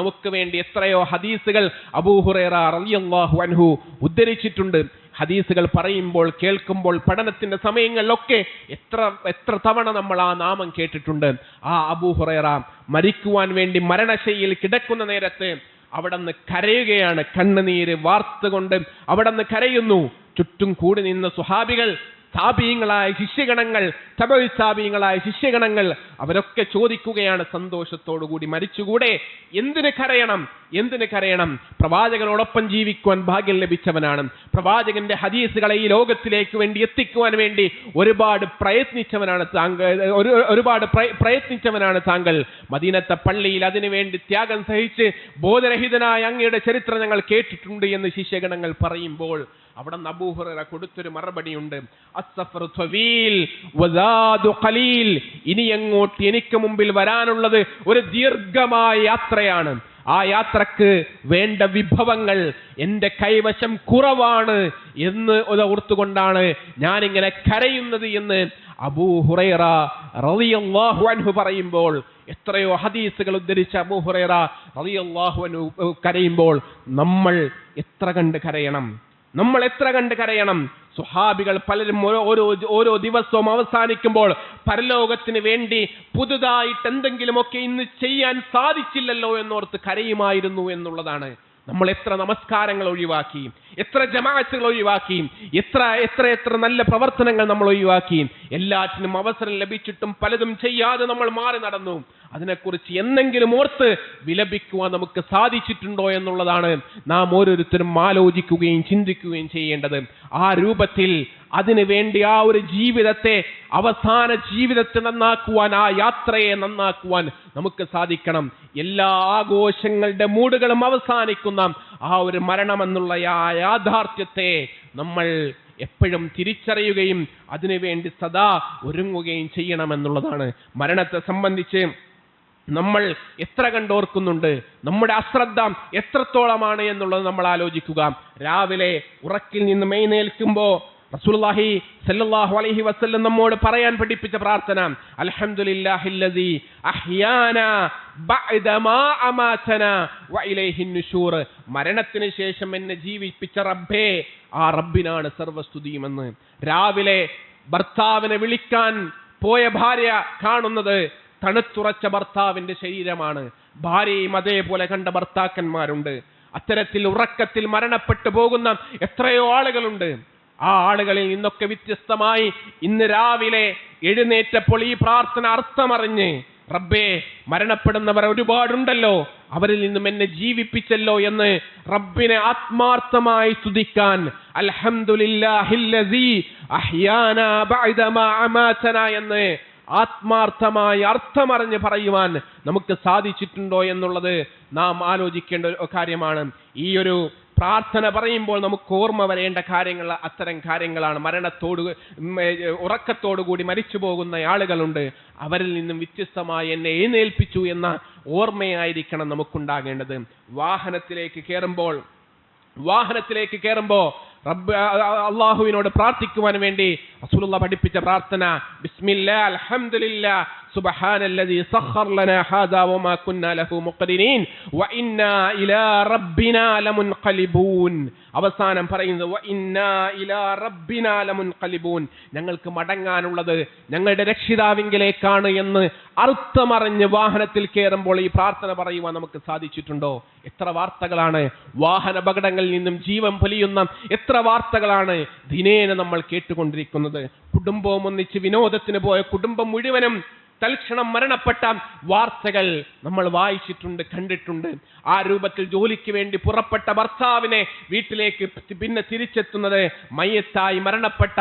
നമുക്ക് വേണ്ടി എത്രയോ ഹദീസുകൾ അബൂ ഹുറൈറ റളിയല്ലാഹു അൻഹു ഉദ്ധരിച്ചിട്ടുണ്ട്. ഹദീസുകൾ പറയുമ്പോൾ, കേൾക്കുമ്പോൾ, പഠനത്തിന്റെ സമയങ്ങളിലൊക്കെ എത്ര തവണ നമ്മൾ ആ നാമം കേട്ടിട്ടുണ്ട്. ആ അബൂ ഹുറൈറ മരിക്കുവാൻ വേണ്ടി മരണശയ്യയിൽ കിടക്കുന്ന നേരത്ത് അവിടുന്ന് കരയുകയാണ്. കണ്ണുനീര് വാർത്തുകൊണ്ട് അവിടുന്ന് കരയുന്നു. ചുറ്റും കൂടി നിന്ന സ്വഹാബികൾ, താബീങ്ങളായ ശിഷ്യഗണങ്ങൾ, തബഈ ശിഷ്യഗണങ്ങൾ അവരൊക്കെ ചോദിക്കുകയാണ് സന്തോഷത്തോടുകൂടി, മരിച്ചുകൂടെ? എന്തിന് കരയണം? പ്രവാചകനോടൊപ്പം ജീവിക്കുവാൻ ഭാഗ്യം ലഭിച്ചവനാണ്. പ്രവാചകന്റെ ഹദീസുകളെ ഈ ലോകത്തിലേക്ക് വേണ്ടി എത്തിക്കുവാൻ വേണ്ടി ഒരുപാട് പ്രയത്നിച്ചവനാണ് താങ്കൾ. മദീനത്തെ പള്ളിയിൽ അതിനുവേണ്ടി ത്യാഗം സഹിച്ച് ബോധരഹിതനായ അങ്ങയുടെ ചരിത്രം ഞങ്ങൾ കേട്ടിട്ടുണ്ട് എന്ന് ശിഷ്യഗണങ്ങൾ പറയുമ്പോൾ അവിടെ അബൂ ഹുറൈറ കൊടുത്തൊരു മറുപടിയുണ്ട്. അസ്സഫറു ത്വവീൽ വസാദു ഖലീൽ, ഇനി അങ്ങോട്ട് എനിക്ക് മുമ്പിൽ വരാനുള്ളത് ഒരു ദീർഘമായ യാത്രയാണ്. ആ യാത്രക്ക് വേണ്ട വിഭവങ്ങൾ എൻ്റെ കൈവശം കുറവാണ് എന്ന് ഓർത്തുകൊണ്ടാണ് ഞാനിങ്ങനെ കരയുന്നത് എന്ന് അബൂ ഹുറൈറ റളിയല്ലാഹു അൻഹു പറയുമ്പോൾ, എത്രയോ ഹദീസുകൾ ഉദ്ധരിച്ച അബൂ ഹുറൈറ റളിയല്ലാഹു അൻഹു കരയുമ്പോൾ നമ്മൾ എത്ര കണ്ട് കരയണം? സുഹാബികൾ പലരും ഓരോ ദിവസവും അവസാനിക്കുമ്പോൾ പരലോകത്തിന് വേണ്ടി പുതുതായിട്ട് എന്തെങ്കിലുമൊക്കെ ഇന്ന് ചെയ്യാൻ സാധിച്ചില്ലല്ലോ എന്നോർത്ത് കരയുമായിരുന്നു എന്നുള്ളതാണ്. നമ്മൾ എത്ര നമസ്കാരങ്ങൾ ഒഴിവാക്കി, എത്ര ജമാഅത്തുകൾ ഒഴിവാക്കി, എത്ര നല്ല പ്രവർത്തനങ്ങൾ നമ്മൾ ഒഴിവാക്കി. എല്ലാറ്റിനും അവസരം ലഭിച്ചിട്ടും പലതും ചെയ്യാതെ നമ്മൾ മാറി നടന്നു. അതിനെക്കുറിച്ച് എന്തെങ്കിലും ഓർത്ത് വിലപിക്കുവാൻ നമുക്ക് സാധിച്ചിട്ടുണ്ടോ എന്നുള്ളതാണ് നാം ഓരോരുത്തരും ആലോചിക്കുകയും ചിന്തിക്കുകയും ചെയ്യേണ്ടത്. ആ രൂപത്തിൽ അതിനു വേണ്ടി ആ ഒരു ജീവിതത്തെ, അവസാന ജീവിതത്തെ നന്നാക്കുവാൻ, ആ യാത്രയെ നന്നാക്കുവാൻ നമുക്ക് സാധിക്കണം. എല്ലാ ആഘോഷങ്ങളുടെ മൂടുകളും അവസാനിക്കുന്ന ആ ഒരു മരണമെന്നുള്ള ആ യാഥാർത്ഥ്യത്തെ നമ്മൾ എപ്പോഴും തിരിച്ചറിയുകയും അതിനുവേണ്ടി സദാ ഒരുങ്ങുകയും ചെയ്യണമെന്നുള്ളതാണ്. മരണത്തെ സംബന്ധിച്ച് നമ്മൾ എത്ര കണ്ടോർക്കുന്നുണ്ട്, നമ്മുടെ അശ്രദ്ധ എത്രത്തോളമാണ് എന്നുള്ളത് നമ്മൾ ആലോചിക്കുക. രാവിലെ ഉറക്കിൽ നിന്ന് എഴുന്നേൽക്കുമ്പോൾ റസൂലുള്ളാഹി സല്ലല്ലാഹു അലൈഹി വസല്ലം നമ്മോട് പറയാൻ പഠിപ്പിച്ച പ്രാർത്ഥന, അൽഹംദുലില്ലാഹില്ലദീ അഹ്യാനാ ബഅദ മാ അമാതനാ വഇലൈഹിൻ നുശൂർ. മരണത്തിന് ശേഷം എന്നെ ജീവിപ്പിച്ച റബ്ബേ, ആ റബ്ബിനാണ് സർവസ്തുതിയുമെന്ന്. രാവിലെ ഭർത്താവിനെ വിളിക്കാൻ പോയ ഭാര്യ കാണുന്നത് തണുത്തുറച്ച ഭർത്താവിന്റെ ശരീരമാണ്. ഭാര്യയും അതേപോലെ കണ്ട ഭർത്താക്കന്മാരുണ്ട്. അത്തരത്തിൽ ഉറക്കത്തിൽ മരണപ്പെട്ടു പോകുന്ന എത്രയോ ആളുകളുണ്ട്. ആ ആളുകളിൽ നിന്നൊക്കെ വ്യത്യസ്തമായി ഇന്ന് രാവിലെ എഴുന്നേറ്റപ്പോൾ ഈ പ്രാർത്ഥന അർത്ഥമറിഞ്ഞ്, റബ്ബേ, മരണപ്പെടുന്നവർ ഒരുപാടുണ്ടല്ലോ, അവരിൽ നിന്നും എന്നെ ജീവിപ്പിച്ചല്ലോ എന്ന് റബ്ബിനെ ആത്മാർത്ഥമായി സ്തുതിക്കാൻ, അൽഹംദുലില്ലാഹില്ലദീ അഹ്യാനാ ബഅദ മാ അമാതനാ എന്ന് ആത്മാർത്ഥമായി അർത്ഥമറിഞ്ഞ് പറയുവാൻ നമുക്ക് സാധിച്ചിട്ടുണ്ടോ എന്നുള്ളത് നാം ആലോചിക്കേണ്ട ഒരു കാര്യമാണ്. ഈ ഒരു പ്രാർത്ഥന പറയുമ്പോൾ നമുക്ക് ഓർമ്മ വരേണ്ട കാര്യങ്ങൾ അത്തരം കാര്യങ്ങളാണ്. ഉറക്കത്തോടുകൂടി മരിച്ചു പോകുന്ന ആളുകളുണ്ട്. അവരിൽ നിന്നും വ്യത്യസ്തമായി എന്നെ എഴുന്നേൽപ്പിച്ചു എന്ന ഓർമ്മയായിരിക്കണം നമുക്കുണ്ടാകേണ്ടത്. വാഹനത്തിലേക്ക് കയറുമ്പോൾ റബ്ബ് അല്ലാഹുവിനോട് പ്രാർത്ഥിക്കുവാൻ വേണ്ടി റസൂലുള്ളാഹി പഠിപ്പിച്ച പ്രാർത്ഥന, ബിസ്മില്ലാഹ് അൽഹംദുലില്ലാഹ് സുബ്ഹാനല്ലദീ സഖർ ലനാ ഹാദാ വമാ കുന്നാ ലഹു മുഖ്രിനീൻ വഇന്നാ ഇലാ റബ്ബിനാ ലമുൻഖലിബൂൻ. അവസാനം പറയുന്നത് വഇന്നാ ഇലാ റബ്ബിനാ ലമുൻഖലിബൂൻ, ഞങ്ങൾക്ക് മടങ്ങാനുള്ളത് ഞങ്ങളുടെ രക്ഷിതാവിങ്കിലേക്കാണ് എന്ന് അർത്ഥമറിഞ്ഞ് വാഹനത്തിൽ കയറുമ്പോൾ ഈ പ്രാർത്ഥന പറയുവാൻ നമുക്ക് സാധിച്ചിട്ടുണ്ടോ? എത്ര വാർത്തകളാണ് വാഹന അപകടങ്ങളിൽ നിന്നും ജീവൻ പൊലിയുന്ന, എത്ര വാർത്തകളാണ് ദിനേന നമ്മൾ കേട്ടുകൊണ്ടിരിക്കുന്നത്. കുടുംബവും ഒന്നിച്ച് വിനോദത്തിന് പോയ കുടുംബം മുഴുവനും തൽക്ഷണം മരണപ്പെട്ട വാർത്തകൾ നമ്മൾ വായിച്ചിട്ടുണ്ട്, കണ്ടിട്ടുണ്ട്. ആ രൂപത്തിൽ ജോലിക്ക് വേണ്ടി പുറപ്പെട്ട ഭർത്താവിനെ വീട്ടിലേക്ക് പിന്നെ തിരിച്ചെത്തുന്നത് മയ്യത്തായി മരണപ്പെട്ട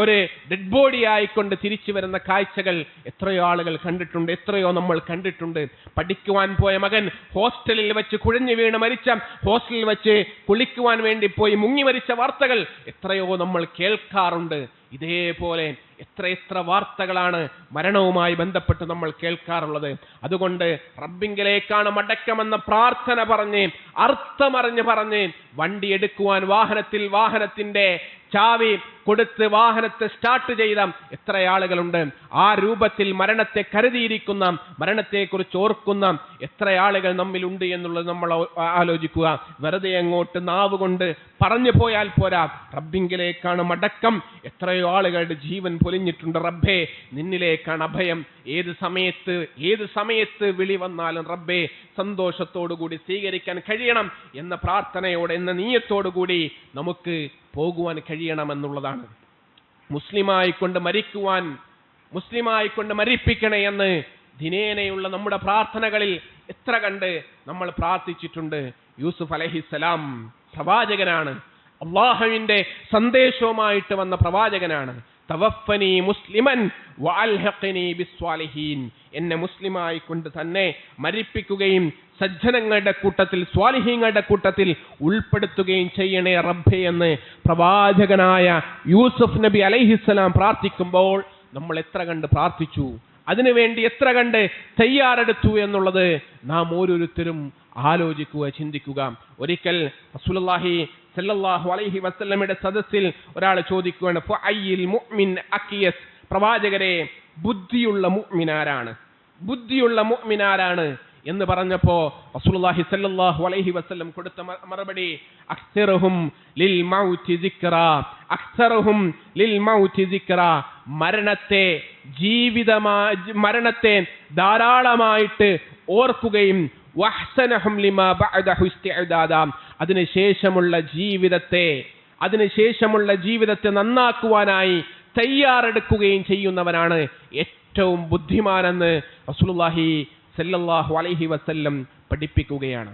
ഒരു ഡെഡ് ബോഡി ആയിക്കൊണ്ട് തിരിച്ചു വരുന്ന കാഴ്ചകൾ എത്രയോ ആളുകൾ കണ്ടിട്ടുണ്ട്, എത്രയോ നമ്മൾ കണ്ടിട്ടുണ്ട്. പഠിക്കുവാൻ പോയ മകൻ ഹോസ്റ്റലിൽ വെച്ച് കുഴഞ്ഞു വീണ് മരിച്ച, ഹോസ്റ്റലിൽ വെച്ച് കുളിക്കുവാൻ വേണ്ടി പോയി മുങ്ങി മരിച്ച വാർത്തകൾ എത്രയോ നമ്മൾ കേൾക്കാറുണ്ട്. ഇതേപോലെ എത്ര വാർത്തകളാണ് മരണവുമായി ബന്ധപ്പെട്ട് നമ്മൾ കേൾക്കാറുള്ളത്. അതുകൊണ്ട് റബ്ബിങ്കിലേക്കാണ് മടക്കമെന്ന പ്രാർത്ഥന പറഞ്ഞ് അർത്ഥമറിഞ്ഞ് വണ്ടി എടുക്കുവാൻ വാഹനത്തിന്റെ ചാവി കൊടുത്ത് വാഹനത്തെ സ്റ്റാർട്ട് ചെയ്ത എത്ര ആളുകളുണ്ട്. ആ രൂപത്തിൽ മരണത്തെ കരുതിയിരിക്കുന്ന, മരണത്തെക്കുറിച്ച് ഓർക്കുന്ന എത്ര ആളുകൾ നമ്മിലുണ്ട് എന്നുള്ളത് നമ്മൾ ആലോചിക്കുക. വെറുതെ അങ്ങോട്ട് നാവ് കൊണ്ട് പറഞ്ഞു പോയാൽ പോരാ, റബ്ബിങ്കിലേക്കാണ് മടക്കം. എത്രയോ ആളുകളുടെ ജീവൻ പൊലിഞ്ഞിട്ടുണ്ട്. റബ്ബേ, നിന്നിലേക്കാണ് അഭയം. ഏത് സമയത്ത് വിളി വന്നാലും റബ്ബേ സന്തോഷത്തോടുകൂടി സ്വീകരിക്കാൻ കഴിയണം എന്ന പ്രാർത്ഥനയോടെ, എന്ന നീയത്തോടുകൂടി നമുക്ക് പോകുവാൻ കഴിയണമെന്നുള്ളതാണ്. മുസ്ലിമായിക്കൊണ്ട് മരിപ്പിക്കണേ എന്ന് ദിനേനയുള്ള നമ്മുടെ പ്രാർത്ഥനകളിൽ എത്ര കണ്ട് നമ്മൾ പ്രാർത്ഥിച്ചിട്ടുണ്ട്. യൂസുഫ് അലൈഹിസ്സലാം പ്രവാചകനാണ്, അല്ലാഹുവിന്റെ സന്ദേശവുമായിട്ട് വന്ന പ്രവാചകനാണ്. തവഫനി മുസ്ലിമൻ വഅൽഹഖനി ബിസ്വാലിഹീൻ, എന്നെ മുസ്ലിമായി കൊണ്ട് തന്നെ മരിപ്പിക്കുകയും സജ്ജനങ്ങളുടെ കൂട്ടത്തിൽ, സ്വാലിഹീങ്ങളുടെ കൂട്ടത്തിൽ ഉൾപ്പെടുത്തുകയും ചെയ്യണേ റബ്ബേ എന്ന് പ്രവാചകനായ യൂസുഫ് നബി അലൈഹിസ്സലാം പ്രാർത്ഥിക്കുമ്പോൾ നമ്മൾ എത്ര കണ്ട് പ്രാർത്ഥിച്ചു, അതിനുവേണ്ടി എത്ര കണ്ട് തയ്യാറെടുത്തു എന്നുള്ളത് നാം ഓരോരുത്തരും ആലോചിക്കുക, ചിന്തിക്കുക. ഒരിക്കൽ റസൂലുള്ളാഹി സല്ലല്ലാഹു അലൈഹി വസല്ലമയുടെ സദസ്സിൽ ഒരാൾ ചോദിക്കുകയാണ്, ഫഅയ്യിൽ മുഅ്മിൻ അഖിയസ്, പ്രവാചകരെ ബുദ്ധിയുള്ള മുഅ്മിനാരാണ് എന്ന് പറഞ്ഞപ്പോൾ റസൂലുള്ളാഹി സല്ലല്ലാഹു അലൈഹി വസല്ലം കൊടുത്ത മറുപടി, അക്സറുഹും ലിൽ മൗതി സിക്റ, മരണത്തെ ധാരാളമായിട്ട് ഓർക്കുകയും വഹ്സനഹും ലിമാ ബഅദഹു ഇസ്തിഅദാദ, അതിനുശേഷമുള്ള ജീവിതത്തെ നന്നാക്കുവാനായി തയ്യാറെടുക്കുകയും ചെയ്യുന്നവനാണ് ഏറ്റവും ബുദ്ധിമാനെന്ന് റസൂലുള്ളാഹി സല്ലല്ലാഹു അലൈഹി വസല്ലം പഠിപ്പിക്കുകയാണ്.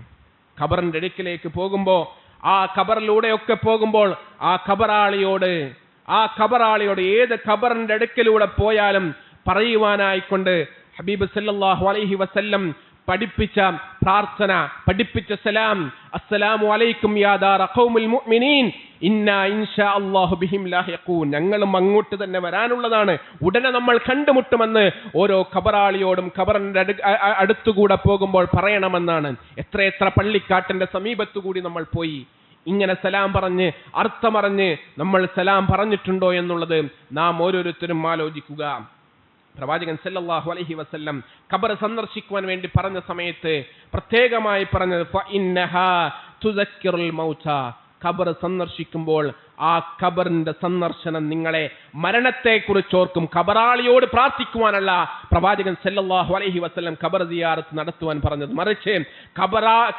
ഖബറിന്റെ അടുക്കിലേക്ക് പോകുമ്പോൾ, ആ ഖബറിലൂടെയൊക്കെ പോകുമ്പോൾ ആ ഖബറാളിയോട് ഏത് ഖബറിന്റെ അടുക്കിലൂടെ പോയാലും പറയുവാനായിക്കൊണ്ട് ഹബീബ് സല്ലല്ലാഹു അലൈഹി വസല്ലം പഠിപ്പിച്ച പ്രാർത്ഥന, പഠിപ്പിച്ച സലാം, അസ്സലാമു അലൈക്കും യാ ദാറ ഖൗമുൽ മുഅ്മിനീൻ ഇന്നാ ഇൻഷാ അല്ലാഹു ബിഹിം ലാഹിഖൂൻ, ഞങ്ങളും അങ്ങോട്ട് തന്നെ വരാനുള്ളതാണ്, ഉടനെ നമ്മൾ കണ്ടുമുട്ടുമെന്ന് ഓരോ ഖബറാളിയോടും ഖബറിന്റെ അടുത്തുകൂടെ പോകുമ്പോൾ പറയണമെന്നാണ്. എത്ര പള്ളിക്കാട്ടിന്റെ സമീപത്തുകൂടി നമ്മൾ പോയി. ഇങ്ങനെ സലാം പറഞ്ഞ് അർത്ഥമറിഞ്ഞ് നമ്മൾ സലാം പറഞ്ഞിട്ടുണ്ടോ എന്നുള്ളത് നാം ഓരോരുത്തരും ആലോചിക്കുക. പ്രവാചകൻ സല്ലല്ലാഹു അലൈഹി വസല്ലം ഖബർ സന്ദർശിക്കുവാൻ വേണ്ടി പറഞ്ഞ സമയത്ത് പ്രത്യേകമായി പറഞ്ഞത് ഫഇന്നഹാ തുദക്കിറുൽ മൗത. ഖബർ സന്ദർശിക്കുമ്പോൾ ആ ഖബറിന്റെ സന്ദർശനം നിങ്ങളെ മരണത്തെക്കുറിച്ച് ഓർക്കും. ഖബറാളിയോട് പ്രാർത്ഥിക്കുവാനല്ല പ്രവാചകൻ സല്ലല്ലാഹു അലൈഹി വസല്ലം ഖബർ സിയാറത്ത് നടത്തുവാൻ പറഞ്ഞത്, മറിച്ച്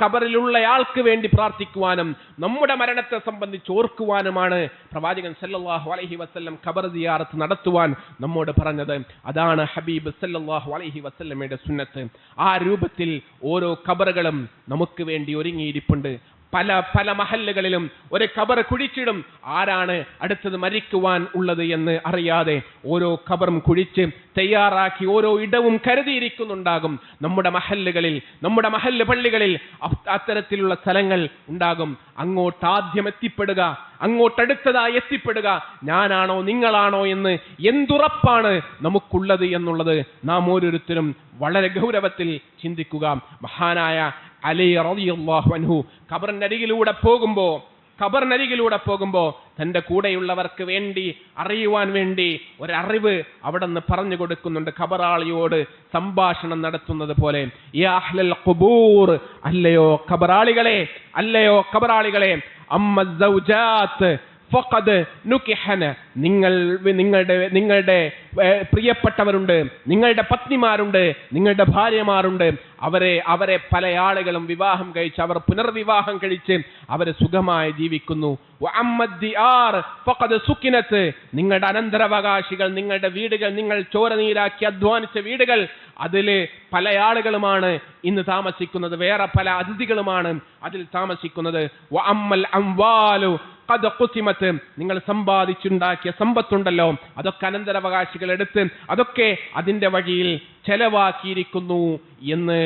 ഖബറിലുള്ളയാൾക്ക് വേണ്ടി പ്രാർത്ഥിക്കുവാനും നമ്മുടെ മരണത്തെ സംബന്ധിച്ച് ഓർക്കുവാനുമാണ് പ്രവാചകൻ സല്ലല്ലാഹു അലൈഹി വസല്ലം ഖബർ സിയാറത്ത് നടത്തുവാൻ നമ്മോട് പറഞ്ഞത്. അതാണ് ഹബീബ് സല്ലല്ലാഹു അലൈഹി വസല്ലമയുടെ സുന്നത്ത്. ആ രൂപത്തിൽ ഓരോ ഖബറുകളും നമുക്ക് വേണ്ടി ഒരുങ്ങിയിരിപ്പുണ്ട്. പല മഹല്ലുകളിലും ഒരു ഖബർ കുഴിച്ചിടും. ആരാണ് അടുത്തത് മരിക്കുവാൻ ഉള്ളത് എന്ന് അറിയാതെ ഓരോ ഖബറും കുഴിച്ച് തയ്യാറാക്കി ഓരോ ഇടവും കരുതിയിരിക്കുന്നുണ്ടാകും. നമ്മുടെ മഹല്ലുകളിൽ, നമ്മുടെ മഹല്ല് പള്ളികളിൽ അത്തരത്തിലുള്ള സ്ഥലങ്ങൾ ഉണ്ടാകും. അങ്ങോട്ട് ആദ്യം എത്തിപ്പെടുക, അങ്ങോട്ടടുത്തതായി എത്തിപ്പെടുക ഞാനാണോ നിങ്ങളാണോ എന്ന് എന്തുറപ്പാണ് നമുക്കുള്ളത് എന്നുള്ളത് നാം ഓരോരുത്തരും വളരെ ഗൗരവത്തിൽ ചിന്തിക്കുക. മഹാനായ അലി റളിയല്ലാഹു അൻഹു ഖബറിനരികിലൂടെ പോകുമ്പോ തന്റെ കൂടെയുള്ളവർക്ക് വേണ്ടി അറിയുവാൻ വേണ്ടി ഒരറിവ് അവിടെ നിന്ന് പറഞ്ഞു കൊടുക്കുന്നുണ്ട്. ഖബറാളിയോട് സംഭാഷണം നടത്തുന്നത് പോലെ, യാ അഹ്ലൽ ഖുബൂർ, അല്ലയോ ഖബറാളികളെ അമ്മ സൗജാത്ത് ഫഖദ് നുകിഹന, നിങ്ങളുടെ പ്രിയപ്പെട്ടവരുണ്ട്, നിങ്ങളുടെ പത്നിമാരുണ്ട്, നിങ്ങളുടെ ഭാര്യമാരുണ്ട്. അവരെ പല ആളുകളും വിവാഹം കഴിച്ച് അവർ പുനർവിവാഹം കഴിച്ച് അവരെ സുഖമായി ജീവിക്കുന്നു. നിങ്ങളുടെ അനന്തരാവകാശികൾ, നിങ്ങളുടെ വീടുകൾ, നിങ്ങൾ ചോരനീരാക്കി അധ്വാനിച്ച വീടുകൾ, അതില് പല ആളുകളുമാണ് ഇന്ന് താമസിക്കുന്നത്, വേറെ പല അതിഥികളുമാണ് അതിൽ താമസിക്കുന്നത്. നിങ്ങൾ സമ്പാദിച്ചുണ്ടാക്കിയ സമ്പത്തുണ്ടല്ലോ, അതൊക്കെ അനന്തരാവകാശികൾ എടുത്ത് അതൊക്കെ അതിന്റെ വഴിയിൽ ചെലവാക്കിയിരിക്കുന്നു എന്ന്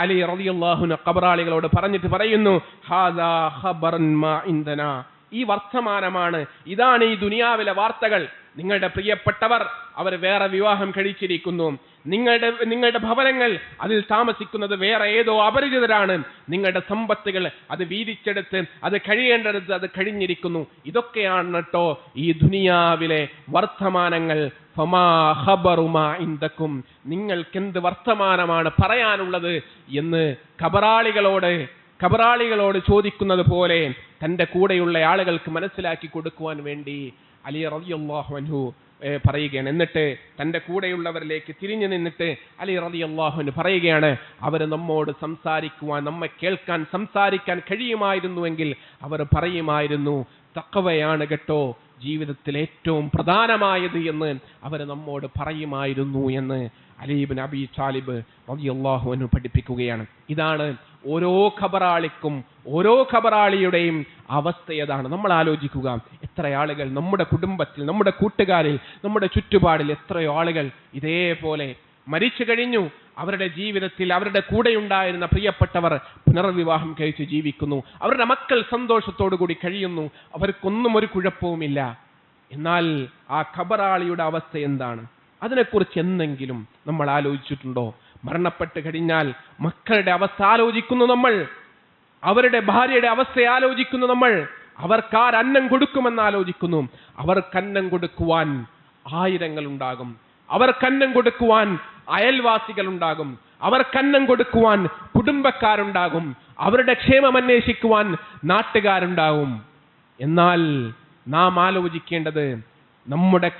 അലി റളിയല്ലാഹു അൻഹു ഖബറാളികളോട് പറഞ്ഞിട്ട് പറയുന്നു, ഹാദാ ഖബറൻ മാ ഇൻദനാ, ഈ വർത്തമാനമാണ്, ഇതാണ് ഈ ദുനിയാവിലെ വാർത്തകൾ. നിങ്ങളുടെ പ്രിയപ്പെട്ടവർ അവർ വേറെ വിവാഹം കഴിച്ചിരിക്കുന്നു, നിങ്ങളുടെ ഭവനങ്ങൾ അതിൽ താമസിക്കുന്നത് വേറെ ഏതോ അപരിചിതരാണ്, നിങ്ങളുടെ സമ്പത്തുകൾ അത് വീതിച്ചെടുത്ത് അത് കഴിയേണ്ടടുത്ത് അത് കഴിഞ്ഞിരിക്കുന്നു. ഇതൊക്കെയാണ് കേട്ടോ ഈ ദുനിയാവിലെ വർത്തമാനങ്ങൾ. ഫമാ ഖബറു മാ ഇൻദകും, നിങ്ങൾക്കെന്ത് വർത്തമാനമാണ് പറയാനുള്ളത് എന്ന് ഖബറാളികളോട് ചോദിക്കുന്നത് പോലെ തന്റെ കൂടെയുള്ള ആളുകൾക്ക് മനസ്സിലാക്കി കൊടുക്കുവാൻ വേണ്ടി അലി റളിയല്ലാഹു അൻഹു പറയുകയാണ്. എന്നിട്ട് തന്റെ കൂടെയുള്ളവരിലേക്ക് തിരിഞ്ഞു നിന്നിട്ട് അലി റളിയല്ലാഹു അൻഹു പറയുകയാണ്, അവര് നമ്മോട് സംസാരിക്കുവാൻ, നമ്മെ കേൾക്കാൻ, സംസാരിക്കാൻ കഴിയുമായിരുന്നുവെങ്കിൽ അവർ പറയുമായിരുന്നു, തഖ്വയാണ് കേട്ടോ ജീവിതത്തിൽ ഏറ്റവും പ്രധാനമായത് എന്ന് അവർ നമ്മോട് പറയുമായിരുന്നു എന്ന് അലി ഇബ്നു അബീ ത്വാലിബ് റളിയല്ലാഹു അൻഹു പഠിപ്പിക്കുകയാണ്. ഇതാണ് ഓരോ ഖബറാളിയുടെയും അവസ്ഥയതാണ്. നമ്മൾ ആലോചിക്കുക, എത്ര ആളുകൾ നമ്മുടെ കുടുംബത്തിൽ, നമ്മുടെ കൂട്ടുകാരിൽ, നമ്മുടെ ചുറ്റുപാടിൽ എത്രയോ ആളുകൾ ഇതേപോലെ മരിച്ചു കഴിഞ്ഞു. അവരുടെ ജീവിതത്തിൽ അവരുടെ കൂടെയുണ്ടായിരുന്ന പ്രിയപ്പെട്ടവർ പുനർവിവാഹം കഴിച്ച് ജീവിക്കുന്നു, അവരുടെ മക്കൾ സന്തോഷത്തോടു കൂടി കഴിയുന്നു, അവർക്കൊന്നും ഒരു കുഴപ്പവുമില്ല. എന്നാൽ ആ ഖബറാളിയുടെ അവസ്ഥ എന്താണ്? അതിനെക്കുറിച്ച് എന്തെങ്കിലും നമ്മൾ ആലോചിച്ചിട്ടുണ്ടോ? മരണപ്പെട്ട് കഴിഞ്ഞാൽ മക്കളുടെ അവസ്ഥ ആലോചിക്കുന്നു നമ്മൾ, അവരുടെ ഭാര്യയുടെ അവസ്ഥ ആലോചിക്കുന്നു നമ്മൾ, അവർക്കാരന്നം കൊടുക്കുമെന്ന് ആലോചിക്കുന്നു. അവർക്കന്നം കൊടുക്കുവാൻ ആയിരങ്ങളുണ്ടാകും, അവർക്കന്നം കൊടുക്കുവാൻ അയൽവാസികളുണ്ടാകും, അവർക്കന്നം കൊടുക്കുവാൻ കുടുംബക്കാരുണ്ടാകും, അവരുടെ ക്ഷേമം അന്വേഷിക്കുവാൻ നാട്ടുകാരുണ്ടാകും. എന്നാൽ നാം ആലോചിക്കേണ്ടത്, നമ്മുടെ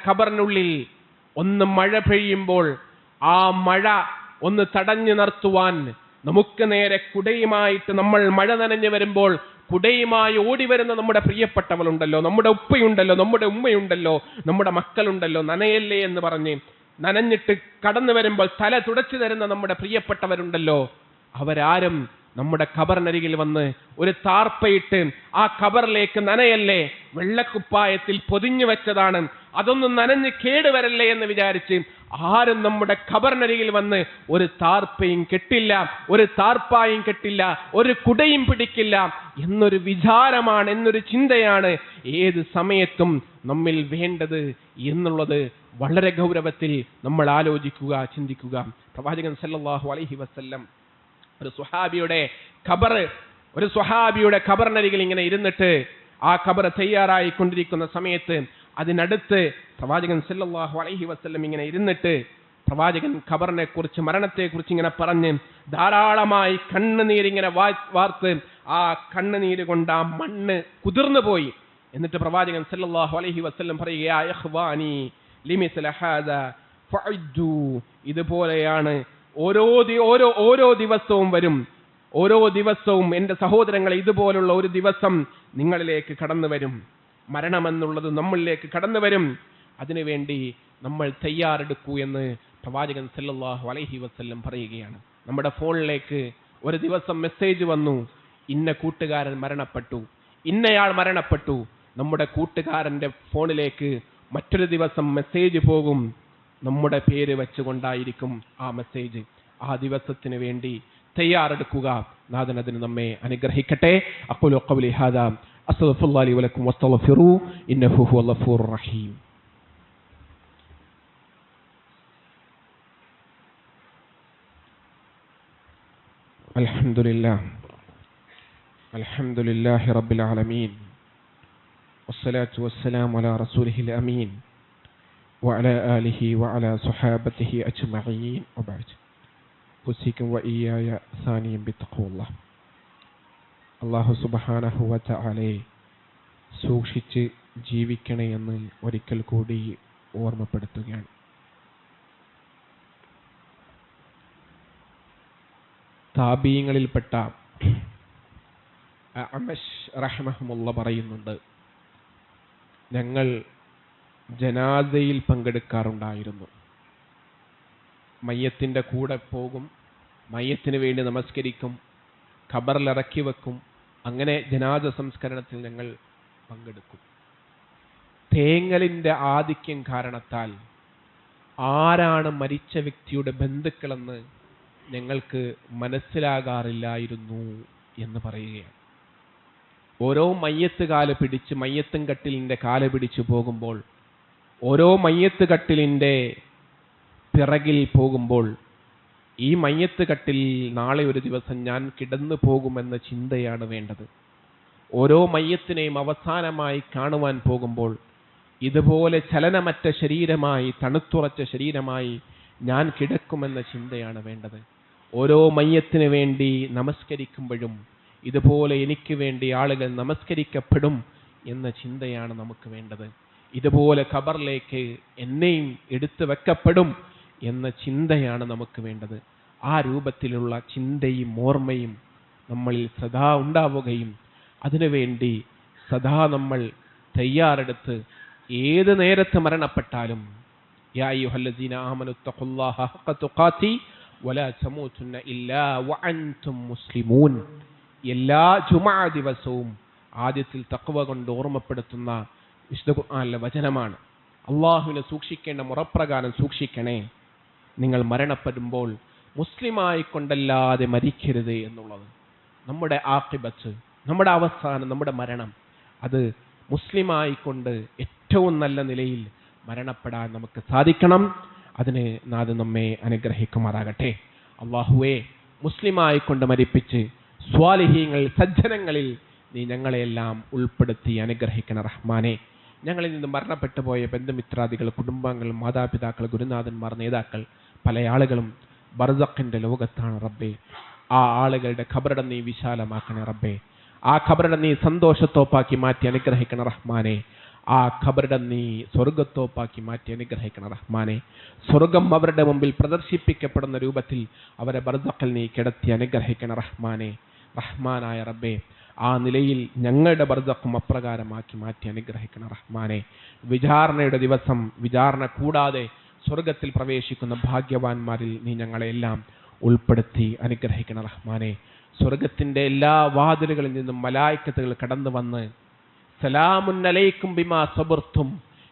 ഖബറിനുള്ളിൽ ഒന്ന് മഴ പെയ്യുമ്പോൾ ആ മഴ ഒന്ന് തടഞ്ഞു നിർത്തുവാൻ നമുക്ക് നേരെ കുടയുമായിട്ട് നമ്മൾ മഴ നനഞ്ഞു വരുമ്പോൾ കുടയുമായി ഓടി വരുന്ന നമ്മുടെ പ്രിയപ്പെട്ടവളുണ്ടല്ലോ, നമ്മുടെ ഉപ്പയുണ്ടല്ലോ, നമ്മുടെ ഉമ്മയുണ്ടല്ലോ, നമ്മുടെ മക്കളുണ്ടല്ലോ, നനയല്ലേ എന്ന് പറഞ്ഞ് നനഞ്ഞിട്ട് കടന്നു വരുമ്പോൾ തല തുടച്ചു തരുന്ന നമ്മുടെ പ്രിയപ്പെട്ടവരുണ്ടല്ലോ, അവരാരും നമ്മുടെ ഖബറിനരികിൽ വന്ന് ഒരു താർപ്പയിട്ട് ആ ഖബറിലേക്ക് നനയല്ലേ, വെള്ളക്കുപ്പായത്തിൽ പൊതിഞ്ഞു വെച്ചതാണ്, അതൊന്നും നനഞ്ഞ് കേടുവരല്ലേ എന്ന് വിചാരിച്ച് ആരും നമ്മുടെ ഖബറിനരികിൽ വന്ന് ഒരു താർപ്പയും കെട്ടില്ല, ഒരു താർപ്പായും കെട്ടില്ല, ഒരു കുടയും പിടിക്കില്ല എന്നൊരു വിചാരമാണ്, എന്നൊരു ചിന്തയാണ് ഏത് സമയത്തും നമ്മിൽ വേണ്ടത് എന്നുള്ളത് വളരെ ഗൗരവത്തിൽ നമ്മൾ ആലോചിക്കുക, ചിന്തിക്കുക. പ്രവാചകൻ സല്ലല്ലാഹു അലൈഹി വസല്ലം ഒരു സുഹാബിയുടെ ഖബർ ഒരു സ്വഹാബിയുടെ ഖബറിനരികിൽ ഇങ്ങനെ ഇരുന്നിട്ട് ആ ഖബർ തയ്യാറായിക്കൊണ്ടിരിക്കുന്ന സമയത്ത് അതിനടുത്ത് പ്രവാചകൻ സല്ലല്ലാഹു അലൈഹി വസല്ലം ഇങ്ങനെ ഇരുന്നിട്ട് പ്രവാചകൻ ഖബറിനെ കുറിച്ച്, മരണത്തെ കുറിച്ച് ഇങ്ങനെ പറഞ്ഞ് ധാരാളമായി കണ്ണുനീരിങ്ങനെ വാർത്ത് ആ കണ്ണുനീര് കൊണ്ട് ആ മണ്ണ് കുതിർന്നു പോയി. എന്നിട്ട് പ്രവാചകൻ സല്ലല്ലാഹു അലൈഹി വസല്ലം പറയുക, യാ ഇഖ്വാനി ലിമിസ്ല ഹാദാ ഫഅദ്ദു. ഇതുപോലെയാണ് ഓരോ ദിവസവും വരും. ഓരോ ദിവസവും എൻ്റെ സഹോദരങ്ങളെ ഇതുപോലുള്ള ഒരു ദിവസം നിങ്ങളിലേക്ക് കടന്നു വരും. മരണമെന്നുള്ളത് നമ്മളിലേക്ക് കടന്നു വരും. അതിനുവേണ്ടി നമ്മൾ തയ്യാറെടുക്കൂ എന്ന് പ്രവാചകൻ സല്ലല്ലാഹു അലൈഹി വസല്ലം പറയുകയാണ്. നമ്മുടെ ഫോണിലേക്ക് ഒരു ദിവസം മെസ്സേജ് വന്നു, ഇന്ന കൂട്ടുകാരൻ മരണപ്പെട്ടു, ഇന്നയാൾ മരണപ്പെട്ടു. നമ്മുടെ കൂട്ടുകാരൻ്റെ ഫോണിലേക്ക് മറ്റൊരു ദിവസം മെസ്സേജ് പോകും, നമ്മുടെ പേര് വെച്ചുകൊണ്ടായിരിക്കും ആ മെസ്സേജ്. ആ ദിവസത്തിന് വേണ്ടി തയ്യാറെടുക്കുക. നാഥൻ അതിന് നമ്മെ അനുഗ്രഹിക്കട്ടെ. അഖൂലു ഖൗലി ഹാദാ അസ്തഗ്ഫിറുല്ലാഹി ലി വലക്കും വസ്തഗ്ഫിറൂ ഇന്നഹു ഹുവൽ ഗഫൂറുർ റഹീം. അൽഹംദുലില്ലാഹി റബ്ബിൽ ആലമീൻ വസ്സലാത്തു വസ്സലാമു അലാ റസൂലിഹിൽ അമീൻ വഅലാ ആലിഹി വഅലാ സ്വഹാബത്തിഹി അജ്മഈൻ വബഅദ്. ഉസീകും വഇയ്യായ സാനിയം ബിത്തഖ്വല്ലാഹ്. അല്ലാഹു സുബ്ഹാനഹു വ തആലയെ സൂക്ഷിച്ച് ജീവിക്കണേ എന്ന് ഒരിക്കൽ കൂടി ഓർമ്മപ്പെടുത്തുകയാണ്. താബീങ്ങളിൽപ്പെട്ട അമശ് റഹ്മഹുമുള്ള പറയുന്നുണ്ട്, ഞങ്ങൾ ജനാസയിൽ പങ്കെടുക്കാറുണ്ടായിരുന്നു. മയ്യത്തിൻ്റെ കൂടെ പോകും, മയ്യത്തിന് വേണ്ടി നമസ്കരിക്കും, ഖബറിലിറക്കി വെക്കും. അങ്ങനെ ജനാസ സംസ്കരണത്തിൽ ഞങ്ങൾ പങ്കെടുക്കും. തേങ്ങലിൻ്റെ ആധിക്യം കാരണത്താൽ ആരാണ് മരിച്ച വ്യക്തിയുടെ ബന്ധുക്കളെന്ന് ഞങ്ങൾക്ക് മനസ്സിലാകാറില്ലായിരുന്നു എന്ന് പറയുകയാണ്. ഓരോ മയ്യത്ത് കാല് പിടിച്ച്, മയ്യത്തും കട്ടിലിൻ്റെ കാല് പിടിച്ച് പോകുമ്പോൾ, ഓരോ മയ്യത്ത് കട്ടിലിൻ്റെ പിറകിൽ പോകുമ്പോൾ, ഈ മയ്യത്ത് കട്ടിൽ നാളെ ഒരു ദിവസം ഞാൻ കിടന്നു പോകുമെന്ന ചിന്തയാണ് വേണ്ടത്. ഓരോ മയ്യത്തിനെയും അവസാനമായി കാണുവാൻ പോകുമ്പോൾ ഇതുപോലെ ചലനമറ്റ ശരീരമായി, തണുത്തുറച്ച ശരീരമായി ഞാൻ കിടക്കുമെന്ന ചിന്തയാണ് വേണ്ടത്. ഓരോ മയ്യത്തിന് വേണ്ടി നമസ്കരിക്കുമ്പോഴും ഇതുപോലെ എനിക്ക് വേണ്ടി ആളുകൾ നമസ്കരിക്കപ്പെടും എന്ന ചിന്തയാണ് നമുക്ക് വേണ്ടത്. ഇതുപോലെ ഖബറിലേക്ക് എന്നെയും എടുത്തു വെക്കപ്പെടും എന്ന ചിന്തയാണ് നമുക്ക് വേണ്ടത്. ആ രൂപത്തിലുള്ള ചിന്തയും ഓർമ്മയും നമ്മളിൽ സദാ ഉണ്ടാവുകയും അതിനുവേണ്ടി സദാ നമ്മൾ തയ്യാറെടുത്ത് ഏത് നേരത്ത് മരണപ്പെട്ടാലും യാ അയ്യുഹല്ലദീന ആമനു തഖുല്ലാഹ ഹഖ തുഖാതി വലാ തമൂതുന്ന ഇല്ലാ വഅൻതും മുസ്ലിമൂൻ. എല്ലാ ജുമുഅ ദിവസവും ആദ്യത്തിൽ തഖ്വ കൊണ്ട് ഓർമ്മപ്പെടുത്തുന്ന വിശുദ്ധ ഖുർആനിലെ വചനമാണ്. അള്ളാഹുവിനെ സൂക്ഷിക്കേണ്ട മുറപ്രകാരം സൂക്ഷിക്കണേ, നിങ്ങൾ മരണപ്പെടുമ്പോൾ മുസ്ലിമായി കൊണ്ടല്ലാതെ മരിക്കരുത് എന്നുള്ളത്. നമ്മുടെ ആഖിബത്ത്, നമ്മുടെ അവസാനം, നമ്മുടെ മരണം അത് മുസ്ലിമായിക്കൊണ്ട് ഏറ്റവും നല്ല നിലയിൽ മരണപ്പെടാൻ നമുക്ക് സാധിക്കണം. അതിന് നാഥൻ നമ്മെ അനുഗ്രഹിക്കുമാറാകട്ടെ. അള്ളാഹുവേ, മുസ്ലിമായിക്കൊണ്ട് മരിപ്പിച്ച് സ്വാലിഹീങ്ങൾ, സജ്ജനങ്ങളിൽ നീ ഞങ്ങളെയെല്ലാം ഉൾപ്പെടുത്തി അനുഗ്രഹിക്കണ റഹ്മാനെ. ഞങ്ങളിൽ നിന്ന് മരണപ്പെട്ടു പോയ ബന്ധുമിത്രാദികൾ, കുടുംബാംഗങ്ങൾ, മാതാപിതാക്കൾ, ഗുരുനാഥന്മാർ, നേതാക്കൾ, പല ആളുകളും ബർസഖിന്റെ ലോകത്താണ് റബ്ബേ. ആ ആളുകളുടെ ഖബറിടം നീ വിശാലമാക്കണേ റബ്ബേ. ആ ഖബറിടം നീ സന്തോഷത്തോപ്പാക്കി മാറ്റി അനുഗ്രഹിക്കണ റഹ്മാനെ. ആ ഖബറിടം നീ സ്വർഗത്തോപ്പാക്കി മാറ്റി അനുഗ്രഹിക്കണ റഹ്മാനെ. സ്വർഗം അവരുടെ മുമ്പിൽ പ്രദർശിപ്പിക്കപ്പെടുന്ന രൂപത്തിൽ അവരെ ബർസഖിൽ നീ കിടത്തി അനുഗ്രഹിക്കണ റഹ്മാനെ. റഹ്മാനായ റബ്ബേ, ആ നിലയിൽ ഞങ്ങളുടെ ബർസഖും അപ്രകാരമാക്കി മാറ്റി അനുഗ്രഹിക്കണ റഹ്മാനെ. വിചാരണയുടെ ദിവസം വിചാരണ കൂടാതെ സ്വർഗത്തിൽ പ്രവേശിക്കുന്ന ഭാഗ്യവാന്മാരിൽ നീ ഞങ്ങളെല്ലാം ഉൾപ്പെടുത്തി അനുഗ്രഹിക്കണ റഹ്മാനെ. സ്വർഗത്തിൻ്റെ എല്ലാ വാതിലുകളിൽ നിന്നും മലായിക്കത്തുകൾ കടന്നു വന്ന് സലാമുൻ അലൈക്കും ബിമാ സബർത്തും,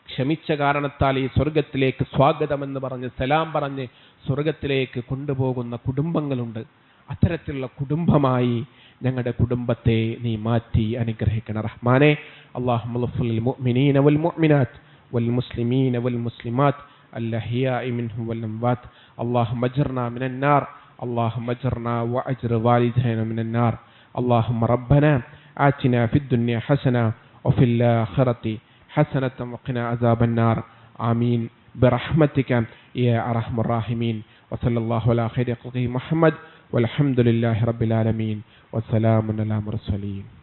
ക്ഷമിച്ച കാരണത്താൽ ഈ സ്വർഗത്തിലേക്ക് സ്വാഗതമെന്ന് പറഞ്ഞ് സലാം പറഞ്ഞ് സ്വർഗത്തിലേക്ക് കൊണ്ടുപോകുന്ന കുടുംബങ്ങളുണ്ട്. അത്തരത്തിലുള്ള കുടുംബമായി ഞങ്ങളുടെ കുടുംബത്തെ നീ മാറ്റി അനുഗ്രഹിക്കണ റഹ്മാനെ. അല്ലാഹുമ്മ ഗ്ഫിർ ലിൽ മുഅ്മിനീന വൽ മുഅ്മിനാത്ത് വൽ മുസ്ലിമീന വൽ മുസ്ലിമാത്ത് الأحياء منهم والأموات اللهم اجرنا من النار اللهم اجرنا وأجر والدينا من النار اللهم ربنا آتنا في الدنيا حسنة وفي الآخرة حسنة وقنا عذاب النار آمين برحمتك يا أرحم الراحمين وصلى الله على خير خلقه محمد والحمد لله رب العالمين والسلام على المرسلين.